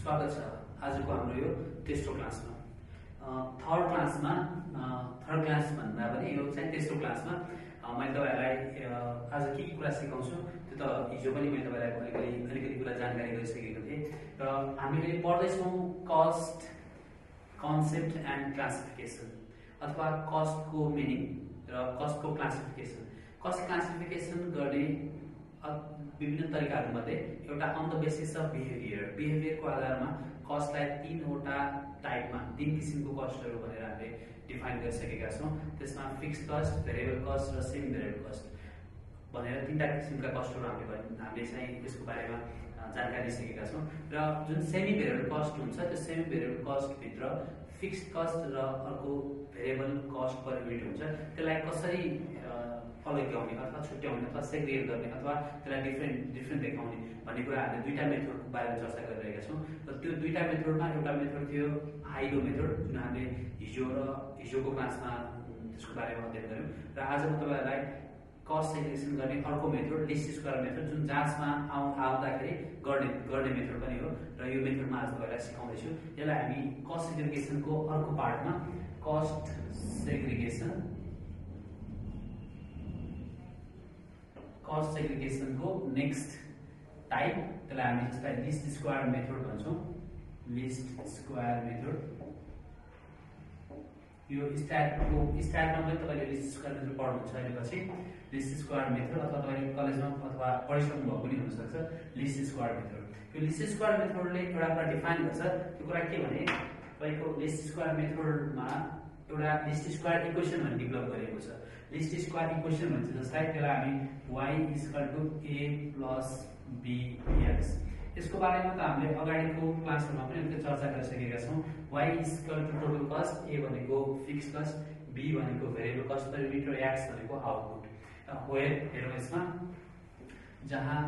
स्वागत छ आजको हाम्रो यो तेस्रो क्लासमा। थर्ड क्लास भन्दा पनि यो चाहिँ तेस्रो क्लासमा मैले तपाईहरुलाई आज के कुरा सिकाउँछु त्यो त हिजो पनि मैले तपाईहरुलाई अलिकति कुरा जानकारी गरिसकेको थिएँ र हामीले पढ्दै छौं कस्ट कन्सेप्ट एन्ड क्लासिफिकेसन अथवा कस्टको मिनिङ र कस्टको क्लासिफिकेसन। कस्ट क्लासिफिकेसन गर्ने विभिन्न तरिकाहरू मध्ये एउटा अन द बेसिस अफ बिहेभियरको आधारमा कस्टलाई तीनवटा टाइपमा तीन किसिमको कस्टहरू भनेर हामीले डिफाइन गरिसकेका छौं। त्यसमा फिक्स्ड कस्ट, भेरिएबल कस्ट र सेमी भेरिएबल कस्ट भनेर तीनटा किसिमका कस्टहरू हामीले चाहिँ यसको बारेमा जानकारी दिइसकेका छौं। र जुन सेमी भेरिएबल कस्ट हुन्छ त्यो सेमी भेरिएबल कस्ट भित्र फिक्स्ड कस्ट र अर्को भेरिएबल कस्ट पर युनिट हुन्छ। त्यसलाई कसरी अलग्याउने अथवा छुट्याउने अथवा सेग्रिगेट गर्ने अथवा त्यसलाई डिफरेन्ट देखाउने भन्ने कुरा हामीले दुईटा मेथडको बारेमा चर्चा गरिरहेका छौं। र त्यो दुईटा मेथडमा एउटा मेथड थियो हाइलो मेथड जुन हामीले हिजोको क्लासमा त्यसको बारेमा अध्ययन गर्यौं र आज म तपाईहरुलाई कस्ट सेग्रिगेसन गर्ने अर्को मेथड लिस्ट स्क्वायर मेथड जुन जाँचमा आउँदाखेरि गर्ने मेथड पनि हो र यो मेथडमा आज तपाईहरुलाई सिकाउँदै छु। यसलाई हामी कस्ट सेग्रिगेसनको अर्को पार्टमा कस्ट सेग्रिगेसनको नेक्स्ट टाइप त्यसलाई हामी जस्तै लिस्ट स्क्वायर मेथड भन्छौं। लिस्ट स्क्वायर मेथड यो स्ट्याटमा पनि तपाईले लिस्ट स्क्वायर मेथड पढ्नुहुन्छ अहिलेपछि। लिस्ट स्क्वायर मेथड अथवा तपाईले कलेजमा अथवा पढिसक्नु भएको पनि हुन सक्छ लिस्ट स्क्वायर मेथड। यो लिस्ट स्क्वायर मेथडले एउटा कुरा डिफाइन गर्छ। त्यो कुरा के भने तपाईको लिस्ट स्क्वायर मेथडमा एउटा लिस्ट स्क्वायर इक्वेसन भन्ने डेभलप गरिएको छ। लिस्ट स्क्वायर इक्वेसन भन्छ जस्तै त्यसलाई हामी y = a + bx यसको बारेमा त हामीले अगाडिको क्लासहरुमा पनि अलिकति चर्चा गरिसकेका छौं। y = टोटल कस्ट, a भनेको फिक्स्ड कस्ट, b भनेको भेरिएबल कस्ट पर युनिट र x भनेको आउटपुट। वेयर हेरौँ यसमा जहाँ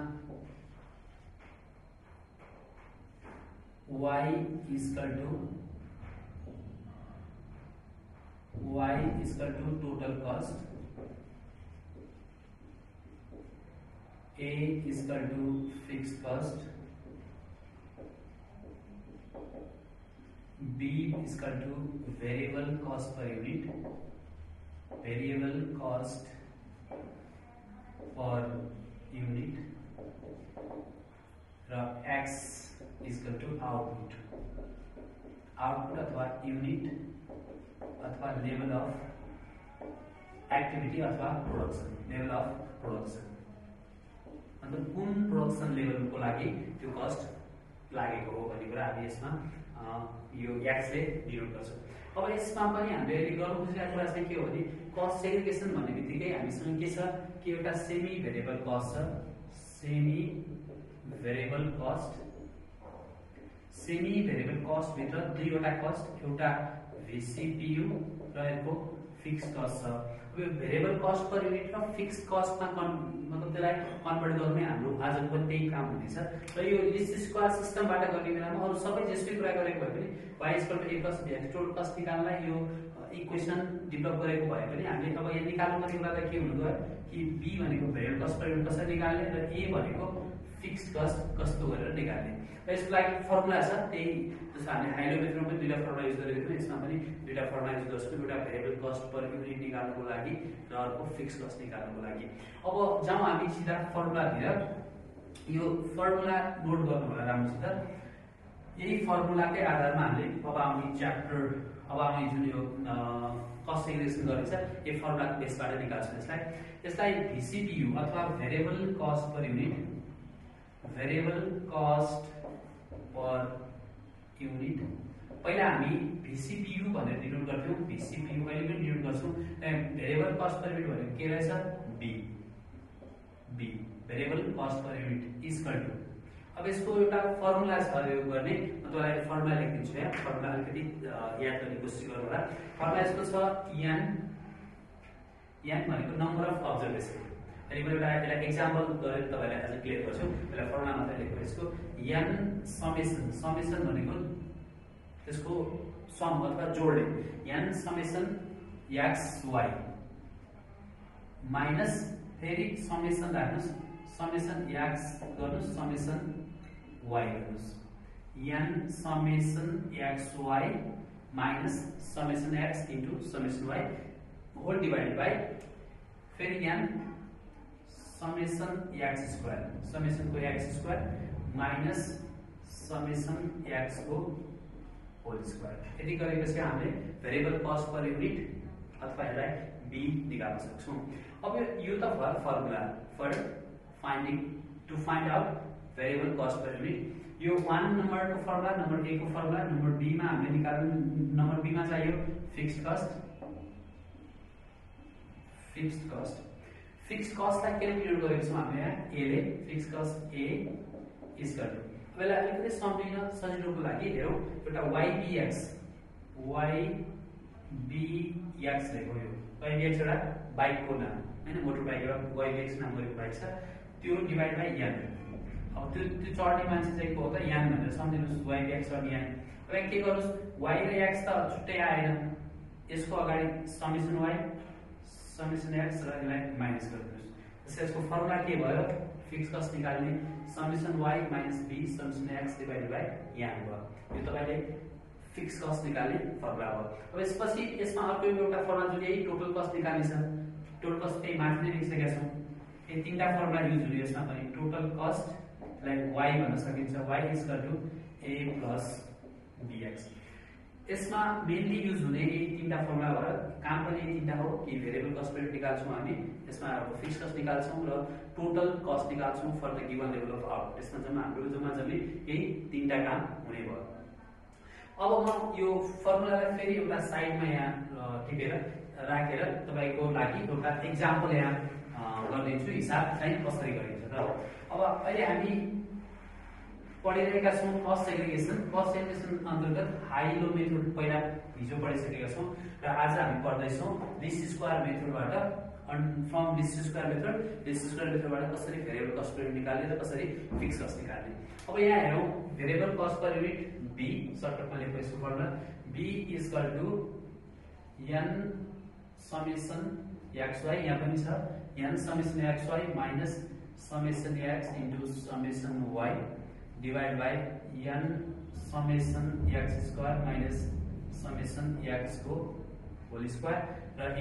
y = total cost, a = fixed cost, b = variable cost per unit, र x = output अथवा युनिट अथवा लेभल अफ एक्टिभिटी अथवा प्रोडक्सन मतलब कुन प्रोडक्सन लेभलको लागि त्यो कस्ट लागेको हो भन्ने कुरा हामी यसमा यो x ले डिनोट गर्छ। अब यसमा पनि हामीले गर्न खोजिरहेको कुरा चाहिँ के हो भने कस्ट सेग्रिगेसन भन्ने बित्तिकै हामीसँग के छ कि एउटा सेमी भेरिएबल कस्ट छ। सेमी भेरिएबल कस्ट भित्र दुईवटा कस्ट, एउटा VCPU र अर्को फिक्स्ड कस्ट छ। यो भेरिएबल कस्ट पर युनिट र फिक्स्ड कस्टमा मतलब त्यसलाई कन्भर्ट गर्नै हाम्रो आजको पनि त्यही काम हुनेछ। र यो लिस्ट स्क्वायर सिस्टमबाट गर्ने बेलामा अरु सबै जेसुकै कुरा गरेको भए पनि y = a + bx total cost निकाल्नलाई यो इक्वेसन डेभलप गरेको भए पनि हामीले अब यहाँ निकाल्नु पर्ने कुरा त के हुनु गयो कि b भनेको भेरिएबल कस्ट पर युनिट कसरी निकाल्ने र a भनेको फिक्स्ड कस्ट कस्तो गरेर निकाल्ने। र यसको लागि फर्मुला छ त्यही जस्तो हामीले हाइलो मेथडमा पनि दुईटा फर्मुला युज गरेको थियौं। यसमा पनि दुईटा फर्मुला युज गर्छौं, एउटा भेरिएबल कस्ट पर युनिट निकाल्नको लागि र अर्को फिक्स्ड कस्ट निकाल्नको लागि। अब जाउँ हामी सिधा फर्मुलातिर। यो फर्मुला नोट गर्नु होला राम्रोसित। यही फर्मुलाकै आधारमा हामीले अब आउने जुन यो कस्ट सेग्रिगेसन गरिन्छ यो फर्मुलाको बेसबाट निकाल्छौं। यसलाई VCPU अथवा भेरिएबल कस्ट पर युनिट पहिला हामी VCPU भनेर डिनोट गर्थ्यौं। VCPU अहिले पनि डिनोट गर्छौं। भेरिएबल कस्ट पर युनिट भनेको के रहेछ b variable cost per unit = अब यसको एउटा फर्मुला छ यो गर्ने। म तपाईलाई फर्मुला लेखिदिन्छु यहाँ। फर्मुला अलिकति याद गर्ने कोसिस गर्नु होला। फर्मुला यसको छ n भनेको नम्बर अफ अब्जर्भेसन। अनि म एउटा यसलाई एक्जाम्पल गरेर तपाईलाई अझ क्लियर गर्छु। पहिला फर्मुला मात्र लेख्छु। यसको n समेसन भनेको त्यसको सम अथवा जोडले n summation x y minus फेरि समेसन राख्नुस् समेसन x गर्नुस् समेसन y गर्नुस् n summation xy minus summation x into summation y whole divided by फेरि n summation x square summation को x square minus summation x को whole square यदि गरेपछि हामीले variable cost per unit अथवा यसलाई b निकाल्न सक्छौं। अब यो त formula for finding to find out variable cost per unit. यो 1 नम्बर को फर्मुला, नम्बर a को फर्मुला, नम्बर b मा हामीले निकाल्नु, नम्बर b मा चाहियो फिक्स्ड कस्ट। फिक्स्ड कस्टलाई क्याल्कुलेट गरेको छौं हामीले यहाँ a ले fixed cost a is equal to अब यसलाई अलिकति सम्झिन सजिलोको लागि हेरौं एउटा ybx लेख्यो यो ybx एउटा बाइकको नाम हैन, मोटर बाइक एउटा ybx नाम गरेको बाइक छ, त्यो डिभाइड बाइ n। अब त्यो चढ्ने मान्छे चाहिँ को हो त n भनेर सम्झिनुस् ybx र n। अब के गर्नुस् y र x त छुट्टै आएन, यसको अगाडि समेसन y समेसन x र यसलाई माइनस गर्नुस्। त्यसैले यसको फर्मुला के भयो फिक्स कस्ट निकाल्ने summation y minus b summation x divided by n भयो। यो तपाईले फिक्स कस्ट निकाल्ने फर्मुला हो। अब यसपछि यसमा अर्को एउटा फर्मुला जुन यही टोटल कस्ट निकाल्ने छ, टोटल कस्ट त्यही माथि नै लेखिसकेका छौं। यो तीनटा फर्मुला युज हुने यसमा पनि टोटल कस्ट लाई y भन्न सकिन्छ y is equal to a plus bx। यसमा मेनली युज हुने यही तीनटा फर्मुला भएर काम पनि यही तीनटा हो कि भेरिएबल कस्ट पर निकाल्छौं हामी, यसमा फिक्स कस्ट निकाल्छौं र टोटल कस्ट निकाल्छौं for the given level of output. यसमा जम्मा हाम्रो जम्मी यही तीनटा काम हुने भयो। अब म यो फर्मुलालाई फेरि एउटा साइडमा यहाँ टिपेर राखेर तपाईको लागि एउटा एक्जाम्पल यहाँ गर्दिन्छु हिसाब चाहिँ कसरी गरिन्छ त। अब अहिले हामी पढिरहेका छौं कस्ट सेग्रिगेसन अन्तर्गत हाई लो मेथड पहिला हिजो पढिसकेका छौं र आज हामी पढ्दै छौं लिस्ट स्क्वायर मेथडबाट। फ्रम लिस्ट स्क्वायर मेथडबाट कसरी भेरिएबल कस्ट पर युनिट निकाल्ने र कसरी फिक्स कस्ट निकाल्ने। अब यहाँ हेरौं variable cost per unit b सर्टकटमा लेखेको यसको formula b is equal to n summation xy, यहाँ पनि छ n summation xy minus summation x into summation y divide by n summation x square minus summation x को whole square र a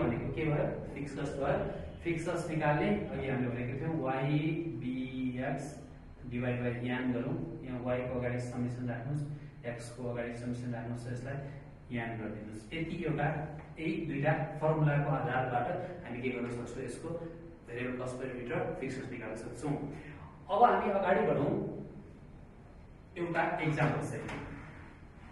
भनेको के भयो फिक्स कस्ट भयो। Fix cost निकाल्ने अघि हामीले भनेको थियौं ybx डिवाइड बाइ n गरौँ, यहाँ y को अगाडि समेसन राख्नुस्, x को अगाडि समेसन राख्नुस्, यसलाई n गरिदिनुस्। यति एउटा यही दुईटा फर्मुलाको आधारबाट हामी के गर्न सक्छौं यसको भेरिएबल कस्ट पर युनिट र फिक्स कस्ट निकाल्न सक्छौं। अब हामी अगाडि बढौं एउटा एक्जाम्पल सहित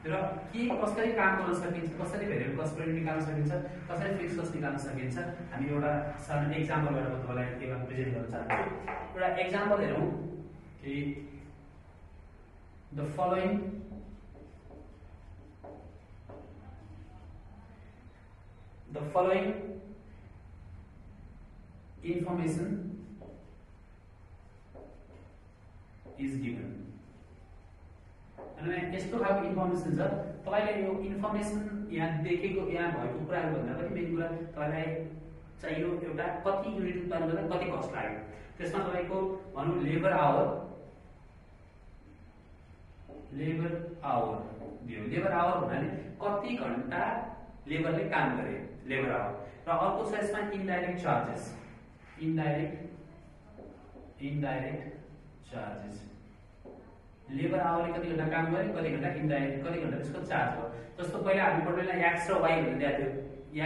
र के कसरी काम गर्न सकिन्छ, कसरी भेरिएबल कस्ट पर युनिट निकाल्न सकिन्छ, कसरी फिक्स कस्ट निकाल्न सकिन्छ, हामी एउटा सानो एक्जाम्पलबाट म तपाईलाई के प्रेजेन्ट गर्न चाहन्छु। एउटा एक्जाम्पल हेरौं कि the following information is given। अनि यस्तो खालको इन्फर्मेसन छ, तपाईले यो इन्फर्मेसन यहाँ देखेको यहाँ भएको कुराहरु भन्दा पनि मेन कुरा तपाईलाई चाहियो एउटा कति युनिट उत्पादन गर्दा कति कस्ट लाग्यो। त्यसमा तपाईको भनौं लेबर आवर दियो। लेबर आवर भन्नाले कति घण्टा लेबरले काम गरे लेबर आवर। र अर्को छ यसमा इनडाइरेक्ट चार्जेस लेबर आवरले कति घण्टा काम गरे, कति घण्टा इनडाइरेक्ट, कति घण्टा त्यसको चार्ज हो। जस्तो पहिला हामी पढ्नेलाई x र y भनेर दिएको थियो,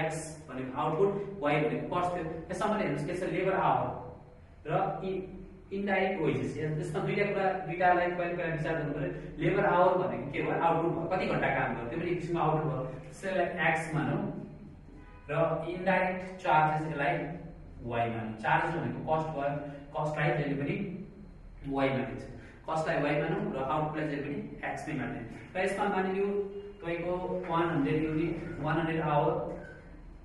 x भनेको आउटपुट, y भनेको कस्ट थियो। त्यसमा पनि हेर्नुस् के छ लेबर आवर र इनडाइरेक्ट वेजेस। यसमा दुईटालाई पहिला विचार गर्नु पर्यो। लेबर आवर भनेको के भयो आउटपुट भयो, कति घण्टा काम गर्यो, त्यो पनि एक किसिमको आउटपुट भयो, त्यसलाई x मानौं र इनडाइरेक्ट चार्जेस यसलाई y मानौं। चार्जेस भनेको कस्ट भयो, कस्टलाई जहिले पनि y मानिन्छ, कस्टलाई y मानौं र आउटपुटलाई जहिले पनि x नै मान्ने। र यसमा मानिलियो तपाईको 100 युनिट, 100 आवर,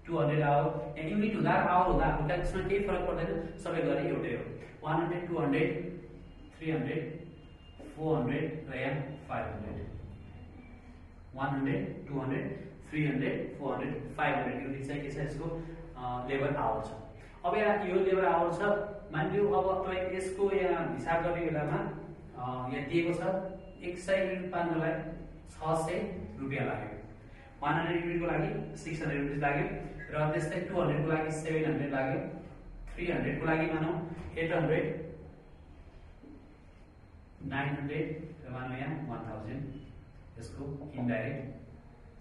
200 आवर, युनिट हुँदा आवर हुँदा हाम्रो त्यसमा केही फरक पर्दैन, सबै गरे एउटै हो। 100 200 300 400 र यहाँ 500 100 200 300 400 500 युनिट चाहिँ के छ यसको लेबर आवर छ। अब यहाँ यो लेबर आवर छ, मानिलियो अब तपाईको यसको यहाँ हिसाब गर्ने बेलामा यहाँ दिएको छ 100 युनिट पार्नलाई 600 रुपैयाँ लाग्यो। 100 युनिट को लागि 600 रुपैयाँ लाग्यो र त्यस्तै 200 को लागि 700 लाग्यो, 300 को लागि मानौ 800, 900 र मानौ यहाँ 1000 यसको इन्डाइरेक्ट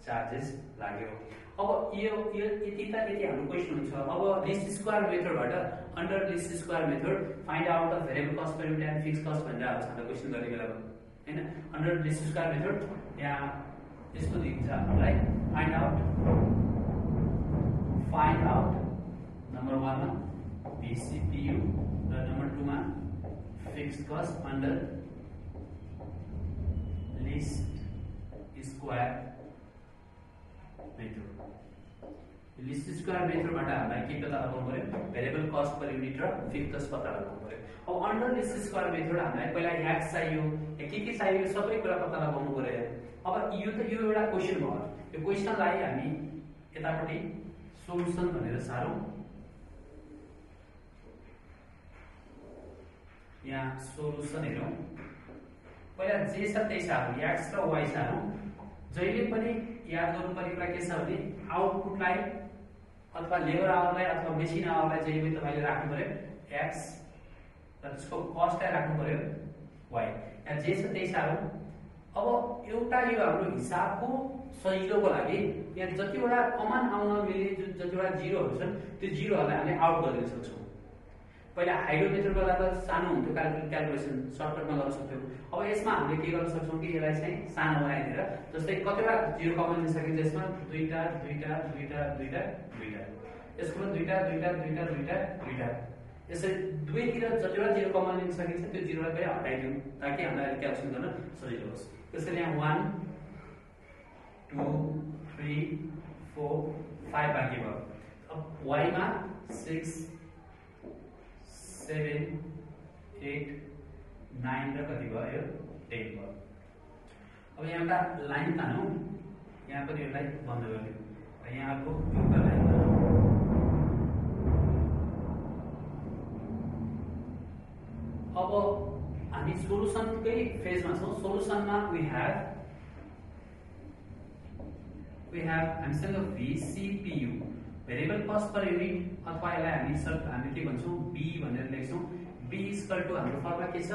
चार्जेस लाग्यो। अब यो यति त यति हाम्रो क्वेशन हुन्छ। अब लिस्ट स्क्वायर मेथडबाट under least square method find out the variable cost per unit and fix cost भनेर आउँछ हाम्रो क्वेशन गर्ने बेलामा हैन। अन्डर लिस्ट स्क्वायर मेथड यहाँ यस्तो दिन्छ हामीलाई फाइन्ड आउट नम्बर 1 मा BCPU र नम्बर 2 मा fix cost under least square method. Least square मेथडबाट हामीलाई के पत्ता लगाउनु पर्यो, भेरिएबल कस्ट पर युनिट र फिक्स कस्ट पत्ता लगाउनु पर्यो। अब अन्डर लिस्ट स्क्वायर मेथड हामीलाई पहिला एक्स चाहियो, के चाहियो सबै कुरा पत्ता लगाउनु पर्यो। अब यो त यो एउटा क्वेशन भयो। यो क्वेशनलाई हामी यतापट्टि सोलुसन भनेर सारौं। यहाँ सोलुसन हेरौं। पहिला जे छ त्यही सारौं, एक्स र वाई सारौं। जहिले पनि याद गर्नुपर्ने कुरा के छ भने आउटपुटलाई अथवा लेबर आवरलाई अथवा मेसिन आवरलाई जहिले पनि तपाईले राख्नु पर्यो एक्स र त्यसको कस्टलाई राख्नु पर्यो वाई। यहाँ जे छ त्यही सारौं। अब एउटा यो हाम्रो हिसाबको सजिलोको लागि यहाँ जतिवटा कमन आउन मिल्ने जतिवटा जिरोहरु छन् त्यो जिरोहरुलाई हामीले आउट गरिदिन सक्छौं। पहिला हाइड्रो मेथड गर्दा त सानो हुन्थ्यो, क्याल्कुलेसन सर्टकटमा गर्न सक्थ्यौ। अब यसमा हामीले के गर्न सक्छौं कि यसलाई चाहिँ सानो बनाइदिएर जस्तै कतिवटा जिरो कमन लिन सकिन्छ यसमा दुईटा दुईटा दुईटा दुईटा दुईटा, यसको पनि दुईटा दुईटा दुईटा दुईटा दुईटा, यसरी दुवैतिर जतिवटा जिरो कमन लिन सकिन्छ त्यो जिरोलाई पनि हटाइदिउँ ताकि हामीलाई क्याल्कुलेसन गर्न सजिलो होस्। त्यसैले यहाँ 1 2 3 4 5 बाँकी भयो। अब y मा 6 7 8 9 र कति भयो 10 भयो। अब यहाँ एउटा लाइन तानौं, यहाँ पनि यसलाई बन्द गरिदिउँ र यहाँको एउटा लाइन तानौं। अब हामी सोलुसनकै फेजमा छौं। सोलुसनमा we have हामीसँग VCPU variable cost per unit अथवा यसलाई हामी के भन्छौं B भनेर लेख्छौं। B इक्वल टु हाम्रो फर्मुला के छ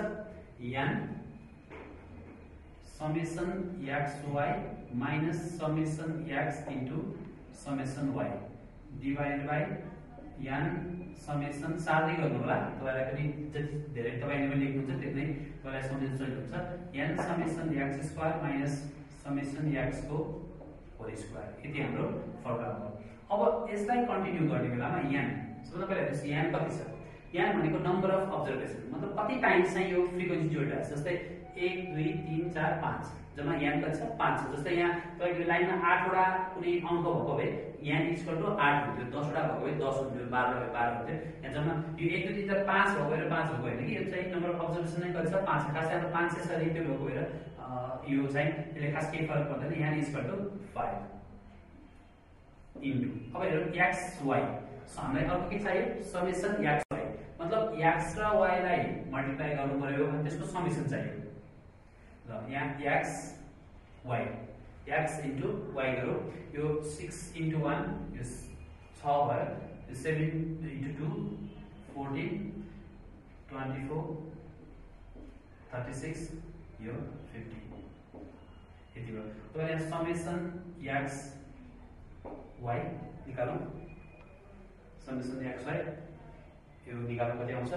n summation xy minus summation x into summation y divided by n summation सार्दै गर्नु होला। तपाईलाई पनि जति धेरै तपाईले पनि लेख्नुहुन्छ त्यति नै तपाईलाई सम्झिन सजिलो हुन्छ। n summation x square minus summation x को होल स्क्वायर यति हाम्रो फर्मुला हो। अब यसलाई कन्टिन्यू गर्ने बेलामा n सबभन्दा पहिला हेर्नुस् n कति छ। n भनेको नम्बर अफ अब्जर्भेसन, मतलब कति टाइम्स चाहिँ यो फ्रिक्वेन्सी जोडिरहेको छ। जस्तै 1 2 3 4 5 जम्मा n कति छ 5 छ। जस्तै यहाँ तपाईको लाइनमा 8 वटा कुनै अंक भएको भए n इक्वल टु 8 हुन्थ्यो, 10 वटा भएको भए 10 हुन्थ्यो, 12 भए 12 हुन्थ्यो। यहाँ जम्मा यो 1 2 3 4 5 भएको भएर 5 भएको हैन कि यो चाहिँ नम्बर अफ अब्जर्भेसन नै कति छ 5 छ। खासै हाम्रो 500 छ रिपिट भएको भएर यो चाहिँ यसले खास केही फरक पर्दैन। n इक्वल टु 5 इन्टु अब हेरौँ xy। हामीलाई अर्को के चाहियो समेसन xy, मतलब x र y लाई मल्टिप्लाई गर्नु पर्यो अनि त्यसको समेसन चाहियो। ल यहाँ x इन्टु y गरौँ। यो 6 इन्टु 1 यो 6 भयो, यो 7 इन्टु 2 14 24 36 यो 50 यति भयो। अब यहाँ समेसन x y निकालौं। समेसन xy यो निकाल्नु कति आउँछ।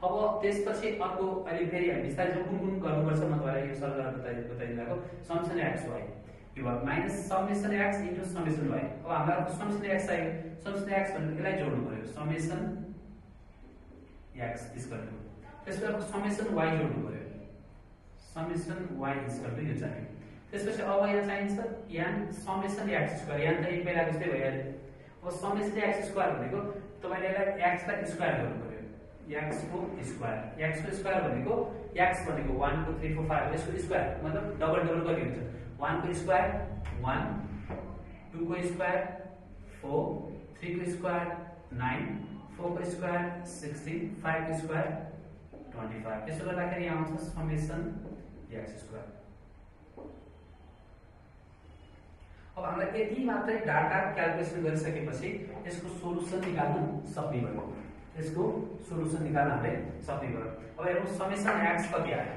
अब त्यसपछि अर्को अहिले फेरि हामी बिस्तारै कुन गर्नुपर्छ म तपाईलाई यो सरल बताइदिएको। समेसन xy यो भयो minus summation x into summation y। अब हामीलाई समेसन x चाहियो। समेसन x भनेको यसलाई जोड्नु पर्यो समेसन x इक्वल टु त्यसपछि समेसन y जोड्नु पर्यो समेसन y इक्वल टु यो चाहियो। त्यसपछि अब यहाँ चाहिन्छ n समेसन x स्क्वायर। यहाँ त यही पहिला जस्तै भइहाल्यो। अब समेसन x स्क्वायर भनेको तपाईले यसलाई x लाई स्क्वायर गर्नु पर्यो x को स्क्वायर भनेको x भनेको 1 2 3 4 5 यसको स्क्वायर मतलब डबल कति हुन्छ 1 को स्क्वायर 1 2 को स्क्वायर 4 3 को स्क्वायर 9 4 को स्क्वायर 16 5 को स्क्वायर 25। यसो गर्दाखेरि यहाँ आउँछ समेसन x स्क्वायर। अब हामीलाई यति मात्रै डाटा क्याल्कुलेसन गरिसकेपछि यसको सोलुसन निकाल्न सक्ने भयो। यसको सोलुसन निकाल्न हामीले सक्ने भयो। अब हेरौँ समेसन एक्स कति आयो।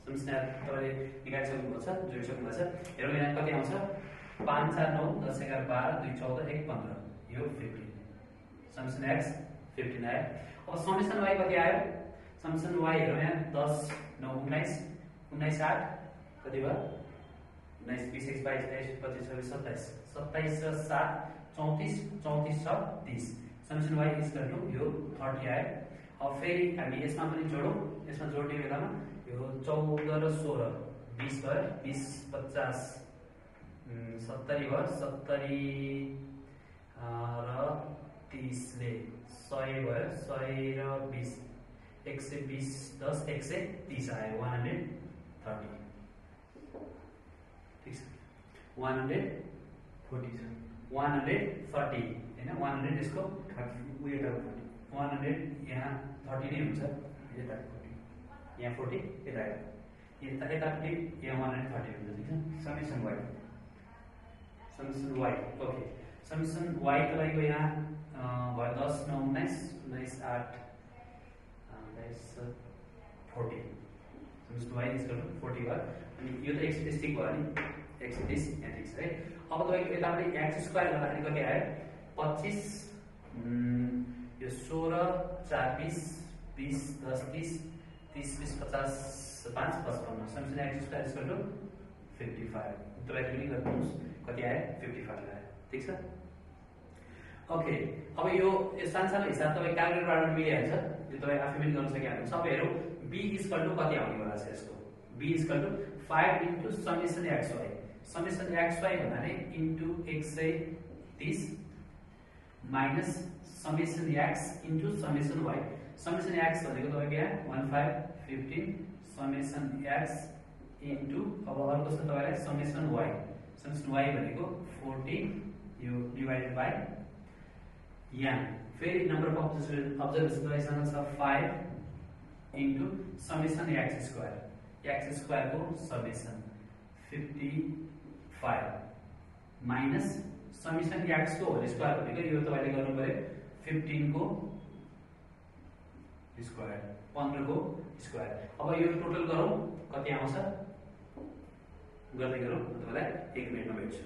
समेसन तपाईले निकालिसक्नुभएको छ, जोडिसक्नुभएको छ। हेरौँ यहाँ कति आउँछ 5 4 9 10 11 12 2 14 1 15 यो 15। समेसन एक्स 15 आयो। अब समेसन वाइ कति आयो। समेसन वाइ हेरौँ यहाँ 10 9 19 19 8 कति भयो 19 20 21 22 23 24 25 27 27 र 7 34 34 6 30। समेसन वाइ इक्वल टु यो 30 आयो। अब फेरि हामी यसमा पनि जोडौँ। यसमा जोड्ने बेलामा यो 14 र 16 20 भयो 20 50 70 भयो 70 र 30 ले 100 भयो 100 र 20 120 10 130 आयो 130। ठीक छ 140 छ 130 हैन 100 यसको 100 यहाँ 30 नै हुन्छ यता 40 यहाँ 40 यता यतापट्टि यहाँ 130 हुन्छ। ठीक छ summation y okay. Summation y तपाईको यहाँ भयो 10 9 19 19 8 40। समेसन वाइ इक्वल टु 40 भयो। अनि यो त एक्स ठिक भयो नि एक्स यहाँ ठिक छ है। अब तपाईको यतापट्टि एक्स स्क्वायर गर्दाखेरि कति आयो 25 यो 16 4 20 20 10 30 30 20 50 5 55। Summation x square equal to 55। तपाईले पनि गर्नुहोस् कति आयो 55 आयो। ठीक छ ओके। अब यो सानसानो हिसाब तपाईँ क्याल्कुलेटरबाट मिलिहाल्छ, यो तपाईँ आफै पनि गर्न सकिहाल्नुहुन्छ। अब हेरौँ b इक्वल टु कति आउनेवाला छ यसको। b equal to 5 into summation x y. Summation x y भन्नाले into 130 minus summation x into summation y. Summation x भनेको तपाईँको यहाँ 15 समेसन एक्स इन्टु अब अर्को छ तपाईँलाई समेसन वाइ। समेसन वाइ भनेको 40 यो डिवाइडेड बाइ यहाँ फेरि नम्बर अफ अब्जर्भेसन तपाईँसँग छ 5 इन्टु समेसन एक्स स्क्वायर को समेसन 55 माइनस समेसन एक्स को होल स्क्वायर भनेको यो तपाईले गर्नु पर्यो 15 को स्क्वायर 15 को स्क्वायर। अब यो टोटल गरौँ कति आउँछ गर्दै गरौँ तपाईलाई 1 मिनेटमा भेट्छु।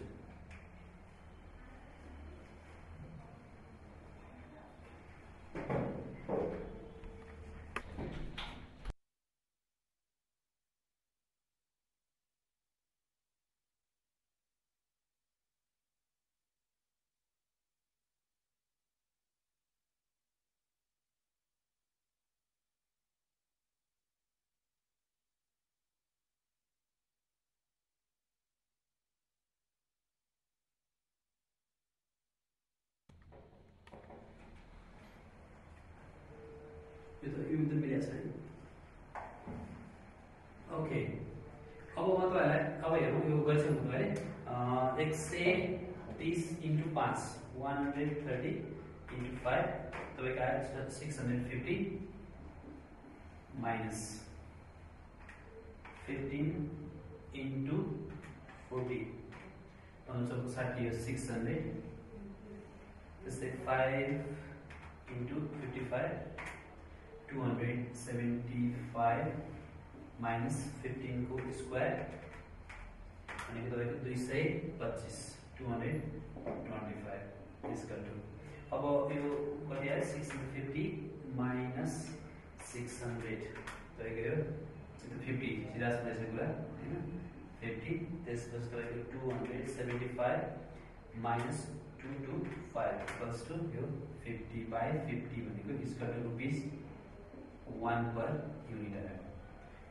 यो त मिलेछ है। ओके अब म तपाईलाई अब हेरौँ यो गरिसक्नु तपाईले 130 इन्टु 5 130 इन्टु 5 तपाईको आयो 650 माइनस 15 इन्टु 40 60 600 त्यस्तै 5 इन्टु 55 275 माइनस 15 को स्क्वायर भनेको तपाईको 225 225 इक्वल टु अब यो कति आयो 650 माइनस 600 तपाईको यो 50 सिधा सिधा कुरा हैन 50 त्यसपछि तपाईको 275 माइनस 225 इक्वल्स टु यो 50 बाइ 50 भनेको equal to rupees 1 per unit आयो।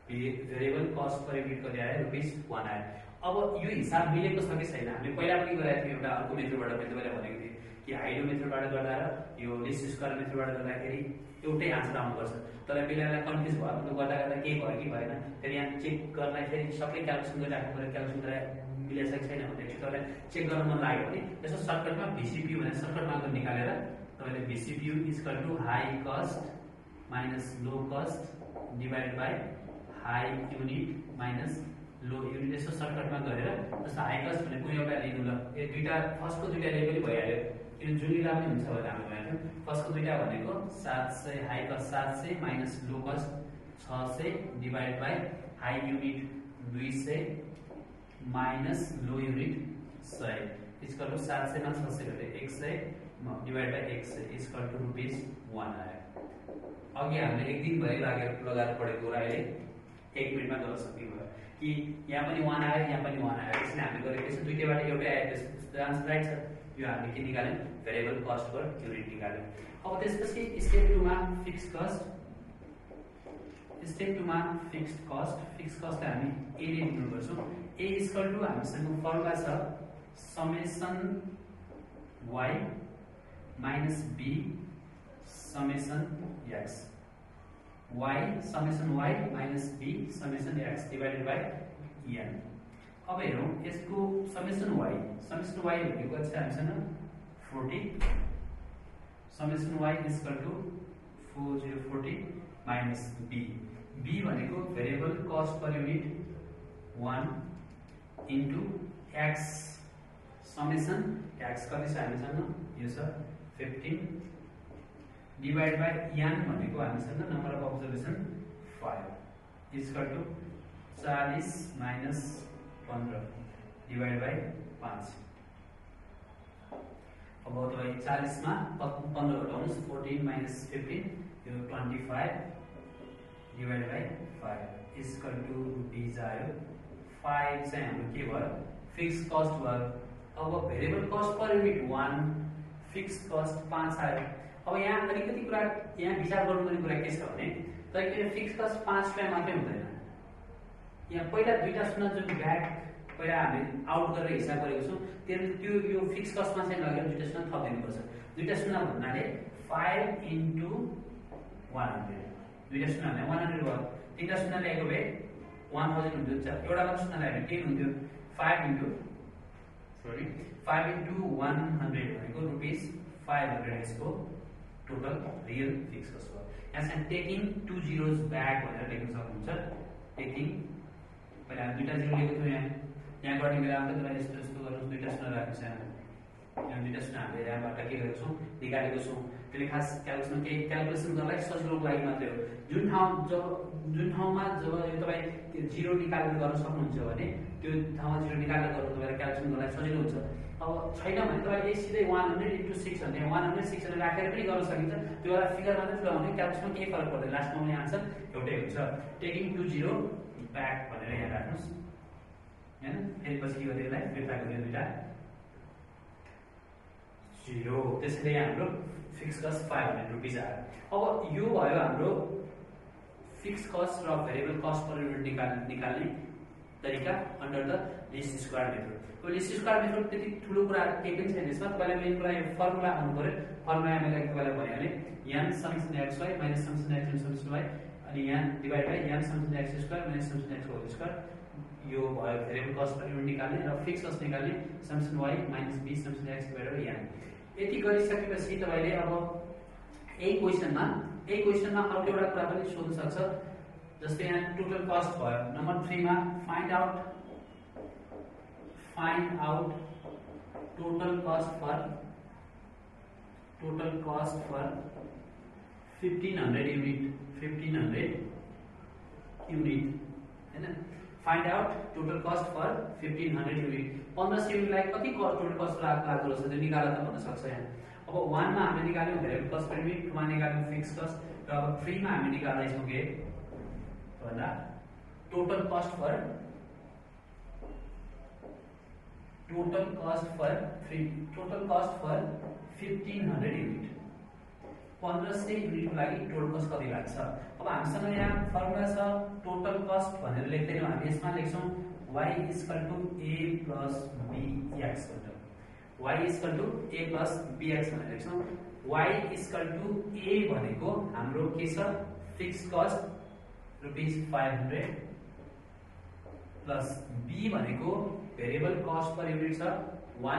भेरिएबल कस्ट पर यूनिट कति आयो रुपीस 1 आयो। अब यो हिसाब मिलेको छ कि छैन हामीले पहिला पनि गरेका थियौँ एउटा अर्को मेथडबाट मैले तपाईलाई भनेको थिएँ कि हाइड्रो मेथडबाट गर्दा र यो लिस्ट स्क्वायर मेथडबाट गर्दाखेरि एउटै आन्सर आउनुपर्छ। तर बेलाबेला कन्फ्युज भयो मतलब गर्दा गर्दा के भयो कि भएन फेरि यहाँ चेक गर्नलाई फेरि सबै क्याल्कुलेसन गरिराख्नु पर्यो क्याल्कुलेसन गरेर मिलेछ कि छैन भने तपाईलाई चेक गर्न मन लाग्यो भने यसो सर्टकटमा VCPU भनेर सर्टकट मार्क निकालेर तपाईले VCPU equal to high cost minus low cost divided by high unit minus low unit यसो सर्टकटमा गरेर जस्तो हाई कस्ट भने कुनै एउटा लिनु ल यो दुईटा फर्स्टको दुईटा लिए पनि भइहाल्यो किन जुनिला पनि हुन्छ भनेर हामी भनेको फर्स्टको दुईटा भनेको 700 high cost 700 minus low cost 600 divide by high unit 200 minus low unit 100 equal to 700 मा 600 गरे 100 divide by 100 equal to rupees 1 आयो अघि हामीले एक दिन भरि लगाएर पढेको र अहिले 1 मिनेटमा गर्न सक्ने भयो कि यहाँ पनि 1 आयो यहाँ पनि 1 आयो त्यसैले हामीले गरेको छ दुईटैबाट एउटै आयो त्यसको आन्सर राइट छ यो हामीले के निकाल्यौं भेरिएबल कस्ट पर युनिट निकाल्यौं अब त्यसपछि स्टेप 2 मा फिक्स्ड कस्ट स्टेप 2 मा फिक्स्ड कस्ट हामी a ले दिनु पर्छ a इक्वल टु हामीसँग फर्मुला छ summation y minus b summation x y summation y minus b summation x divided by n अब हेरौं यसको summation y भनेको छ हामीसँग 40 summation y is equal to 4040 minus b भनेको variable cost per unit 1 into x summation x कति छ हामीसँग यो छ 15 divided by n भनेको हामीसँग number of observation 5 is equal to 40 minus 15 divided by 5 अब तपाईं 40 मा 15 घटाउनुस् 14 minus 15 यो 25 divided by 5 is equal to rupees आयो 5 चाहिँ हाम्रो के भयो फिक्स्ड कस्ट भयो अब variable cost per unit 1 fixed cost 5 आयो अब यहाँ अलिकति कुरा यहाँ विचार गर्नुपर्ने कुरा के छ भने तपाईको फिक्स्ड कस्ट 5 रुपैयाँ मात्रै हुँदैन यहाँ पहिला दुईटा सुन्न जुन ब्याक पहिला हामीले आउट गरेर हिसाब गरेको छौं त्यो यो फिक्स्ड कस्टमा चाहिँ लगेर दुईटा सुन्न थप दिनुपर्छ दुईटा सुन्न भन्नाले 5 into 100 दुईटा सुन्नले 100 भयो तीनटा सुन्न ल्याएको भए 1000 हुन्थ्यो एउटा मात्र सुन्न ल्याएको 10 हुन्थ्यो 5 into 100 भनेको रुपीस 500 यसको टोटल रियल फिक्स कस्ट हो यहाँ चाहिँ टेकिङ 2 zeros ब्याक भनेर लेख्न सक्नुहुन्छ टेकिङ पहिला दुईटा जिरो लेखेको थियो यहाँ गर्ने बेलामा त तपाईले यस्तो यस्तो गर्नुस् दुईटा सुन्न राख्नुस् यहाँ दुईटा सुन्न हामीले यहाँबाट के गरेको छौं निकालेको छौं त्यसले खास क्याल्कुलेसन गर्नलाई सजिलोको लागि मात्रै हो जुन ठाउँमा जब तपाई त्यो जिरो निकालेर गर्न सक्नुहुन्छ भने त्यो ठाउँमा जिरो निकालेर गर्नु तपाईलाई क्याल्कुलेसन गर्नलाई सजिलो हुन्छ अब छैन भने तपाईले सिधै 100 into 600 100 600 राखेर पनि गर्न सकिन्छ त्यो एउटा फिगर मात्रै लगाउने क्याल्कुलेसनमा केही फरक पर्दैन लास्टमा आउने आन्सर एउटै हुन्छ टेकिङ 2 0 ब्याक भनेर यहाँ राख्नुस् हैन फेरि पछि के गर्दै यसलाई फिर्ता गर्ने दुईटा 0 त्यसैले हाम्रो फिक्स कस्ट 500 रुपैयाँ आयो अब यो भयो हाम्रो फिक्स कस्ट र भेरिएबल कस्ट पर युनिट निकाल्ने तरिका under the list square method यो लिस्ट स्क्वायर मेथड त्यति ठुलो कुरा केही पनि छैन यसमा तपाईले मेन कुरा यो फर्मुला आउनु पर्यो फर्मुला मैले तपाईलाई भने n summation xy minus summation x summation y अनि यहाँ divide by n summation x square minus summation x whole square यो भयो भेरिएबल कस्ट पर युनिट निकाल्ने र फिक्स कस्ट निकाल्ने summation y minus b summation x divide by n यति गरिसकेपछि तपाईले अब यही क्वेशनमा अर्को एउटा कुरा पनि सोध्न सक्छ जस्तै यहाँ टोटल कस्ट भयो नम्बर 3 मा find out total cost for 1500 unit हैन find out total cost for 1500 unit 1500 युनिटलाई कति टोटल कस्ट लाग्दो रहेछ त्यो निकाल्न त भन्न सक्छ यहाँ अब 1 मा हामीले निकाल्यौं भेरिएबल कस्ट पर युनिट 2 मा निकाल्यौं फिक्स कस्ट र अब 3 मा हामी निकाल्दै छौं के भन्दा total cost for 1500 unit 1500 unit को लागि टोटल कस्ट कति लाग्छ अब हामीसँग यहाँ फर्मुला छ टोटल कस्ट भनेर लेख्दैनौं हामी यसमा लेख्छौं y a plus bx y a plus bx भनेर लेख्छौं y a भनेको हाम्रो के छ fixed cost rupees 500 plus b भनेको भेरिएबल कस्ट पर युनिट छ 1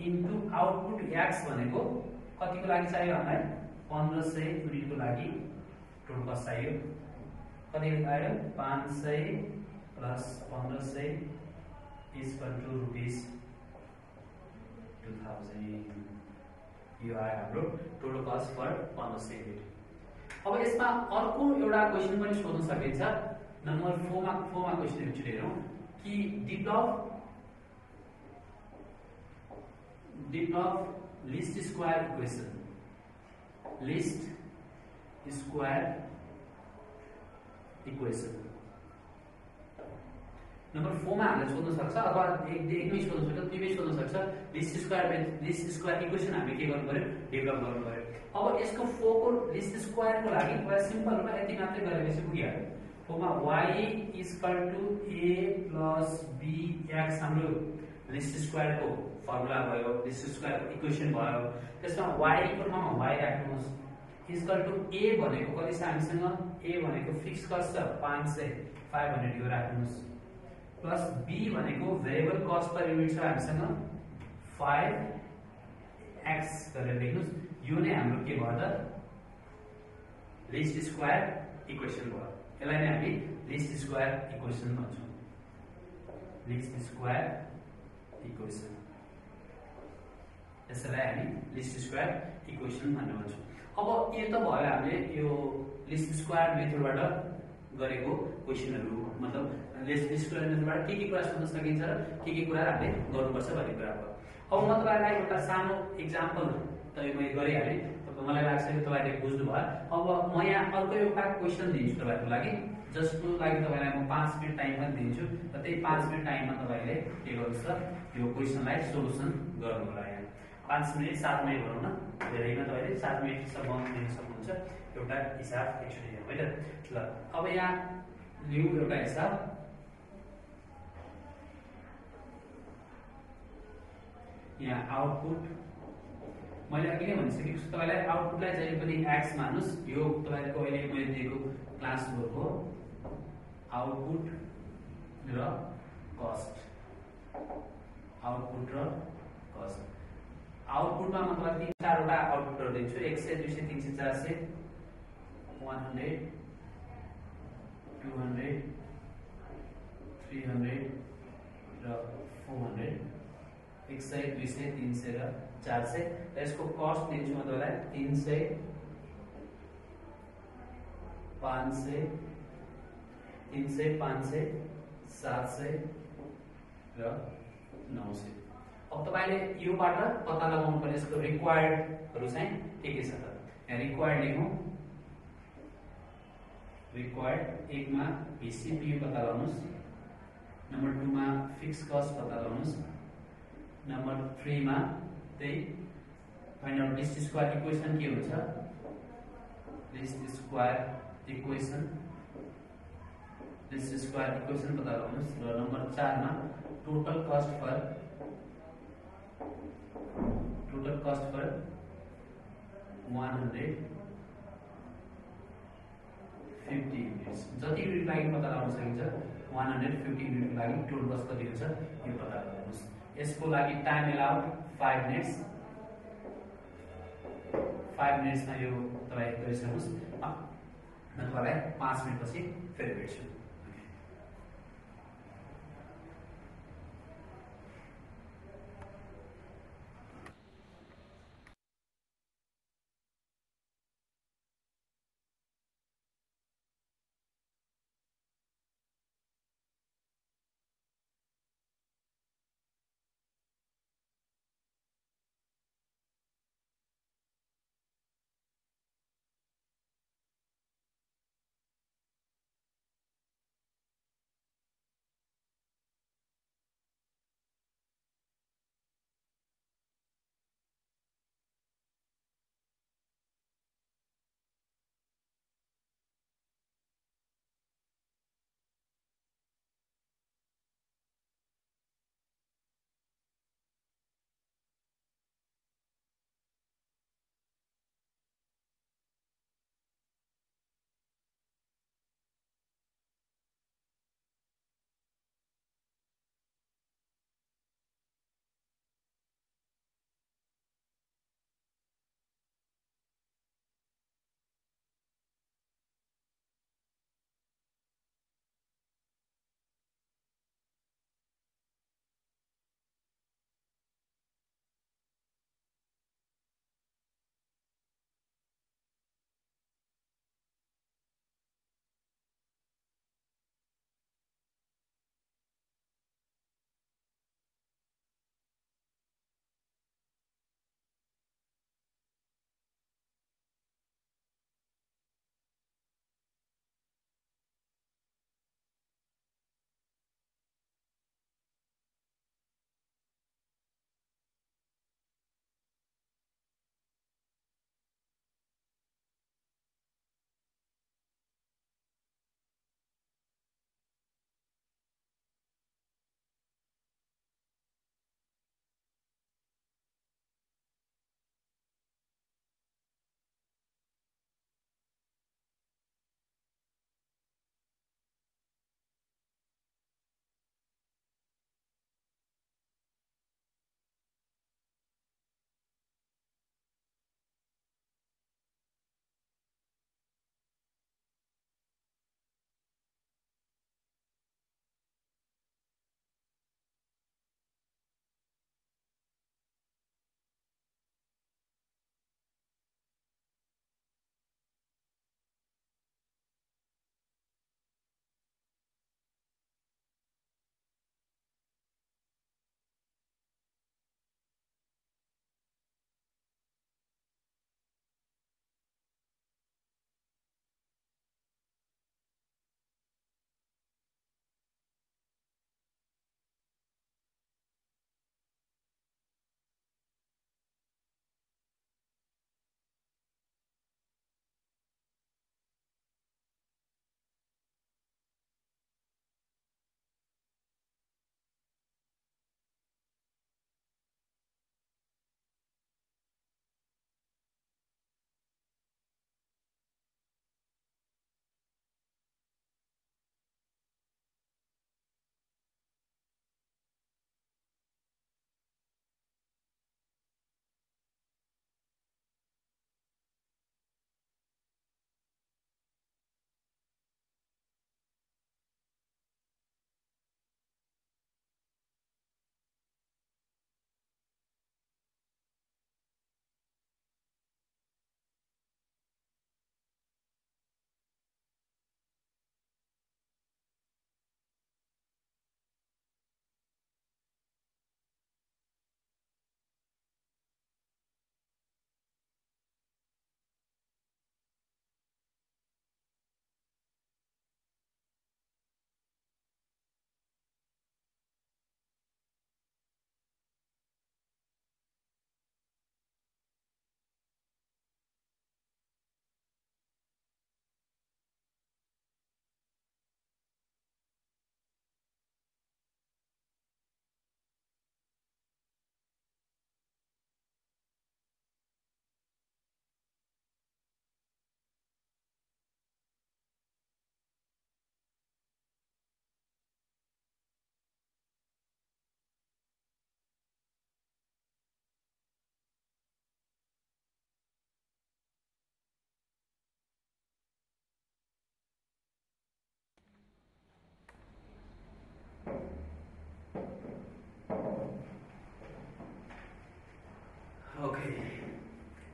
इन्टु आउटपुट x भनेको कतिको लागि चाहियो हामीलाई 1500 युनिट को लागि टोटल कस्ट चाहियो कति आयो 500 प्लस 1500 इक्वल टु रुपीस 2000। यो आयो हाम्रो टोटल कस्ट फर 1500 युनिट। अब यसमा अर्को एउटा क्वेशन पनि सोध्न सकिन्छ। नम्बर 4 मा क्वेशन एकचोटि हेरौँ कि develop least square equation। least square equation number 4 मा हामीले सोध्न सक्छ अथवा एकमै सोध्न सक्छ, दुईमै सोध्न सक्छ। लिस्ट स्क्वायर इक्वेसन हामीले के गर्नु पर्यो, डेभलप गर्नु पर्यो। अब यसको 4 को लिस्ट स्क्वायरको लागि पहिला सिम्पल रूपमा यति मात्रै गरेपछि पुगिहाल्यो। 4 मा y equal to a plus b x हाम्रो लिस्ट स्क्वायरको फर्मुला भयो, लिस्ट स्क्वायरको इक्वेसन भयो। त्यसमा y को ठाउँमा y राख्नुस् इक्वल टु a भनेको कति छ हामीसँग, a भनेको फिक्स कस्ट छ 500 यो राख्नुस् प्लस b भनेको भेरिएबल कस्ट पर युनिट छ हामीसँग 5x गरेर लेख्नुस्। यो नै हाम्रो के भयो त लिस्ट स्क्वायर इक्वेसन भयो। यसलाई नै हामी लिस्ट स्क्वायर इक्वेसन भन्छौँ। लिस्ट स्क्वायर इक्वेसन यसलाई हामी लिस्ट स्क्वायर इक्वेसन भनेर भन्छौँ। अब यो त भयो हामीले यो लिस्ट स्क्वायर मेथडबाट गरेको क्वेशनहरु, मतलब लिस्ट स्क्वायर मेथडबाट के कुरा सोध्न सकिन्छ र के कुरा हामीले गर्नुपर्छ भन्ने कुरा भयो। अब म तपाईलाई एउटा सानो एक्जाम्पल त मैले गरिहालेँ, मलाई लाग्छ कि तपाईले बुझ्नु भयो। अब म यहाँ अर्को एउटा क्वेशन दिन्छु तपाईहरुको लागि, जसको लागि तपाईलाई म 5 मिनेट टाइम पनि दिन्छु र त्यही 5 मिनेट टाइममा तपाईले के गर्नुस् त यो क्वेशनलाई सोलुसन गर्नु होला। यहाँ 5 मिनेट 7 मिनेट भनौँ न, धेरैमा तपाईले 7 मिनेटसम्म दिन सक्नुहुन्छ। एउटा हिसाब एकचोटि हेरौँ है त। ल अब यहाँ लिऊ एउटा हिसाब। यहाँ आउटपुट मैले अघि नै भनिसकेको छु तपाईलाई, आउटपुटलाई जहिले पनि x मान्नुस्। यो तपाईको अहिले मैले दिएको क्लास 4 को आउटपुट र कस्ट। आउटपुट र कस्ट। आउटपुटमा म तपाईलाई 3-4 वटा आउटपुटहरु दिन्छु। 100 200 300 400 100 200 300 र 400 100 200 300 र 400 र यसको कस्ट दिन्छु म तपाईलाई 300 500 700 र 900। अब तपाईले योबाट पत्ता लगाउनु पर्ने यसको रिक्वायर्डहरु चाहिँ के छ त। यहाँ रिक्वायर्ड लेखौं। रिक्वायर्ड 1 मा VCPU पत्ता लगाउनुस्, नम्बर 2 मा फिक्स कस्ट पत्ता लगाउनुस्, नम्बर 3 मा त्यही find out list square equation के हुन्छ, लिस्ट स्क्वायर इक्वेसन पत्ता लगाउनुस् र नम्बर 4 मा टोटल कस्ट फर 150 युनिट्स। जति युनिट लागि पत्ता लगाउन सकिन्छ 150 युनिटको लागि टोटल कस्ट कति हुन्छ यो पत्ता लगाउनुस्। यसको लागि टाइम अलाउड 5 मिनेट्स। 5 मिनेट्समा यो तपाईँ गरिसक्नुस्। म तपाईलाई 5 मिनेटपछि फेरि भेट्छु।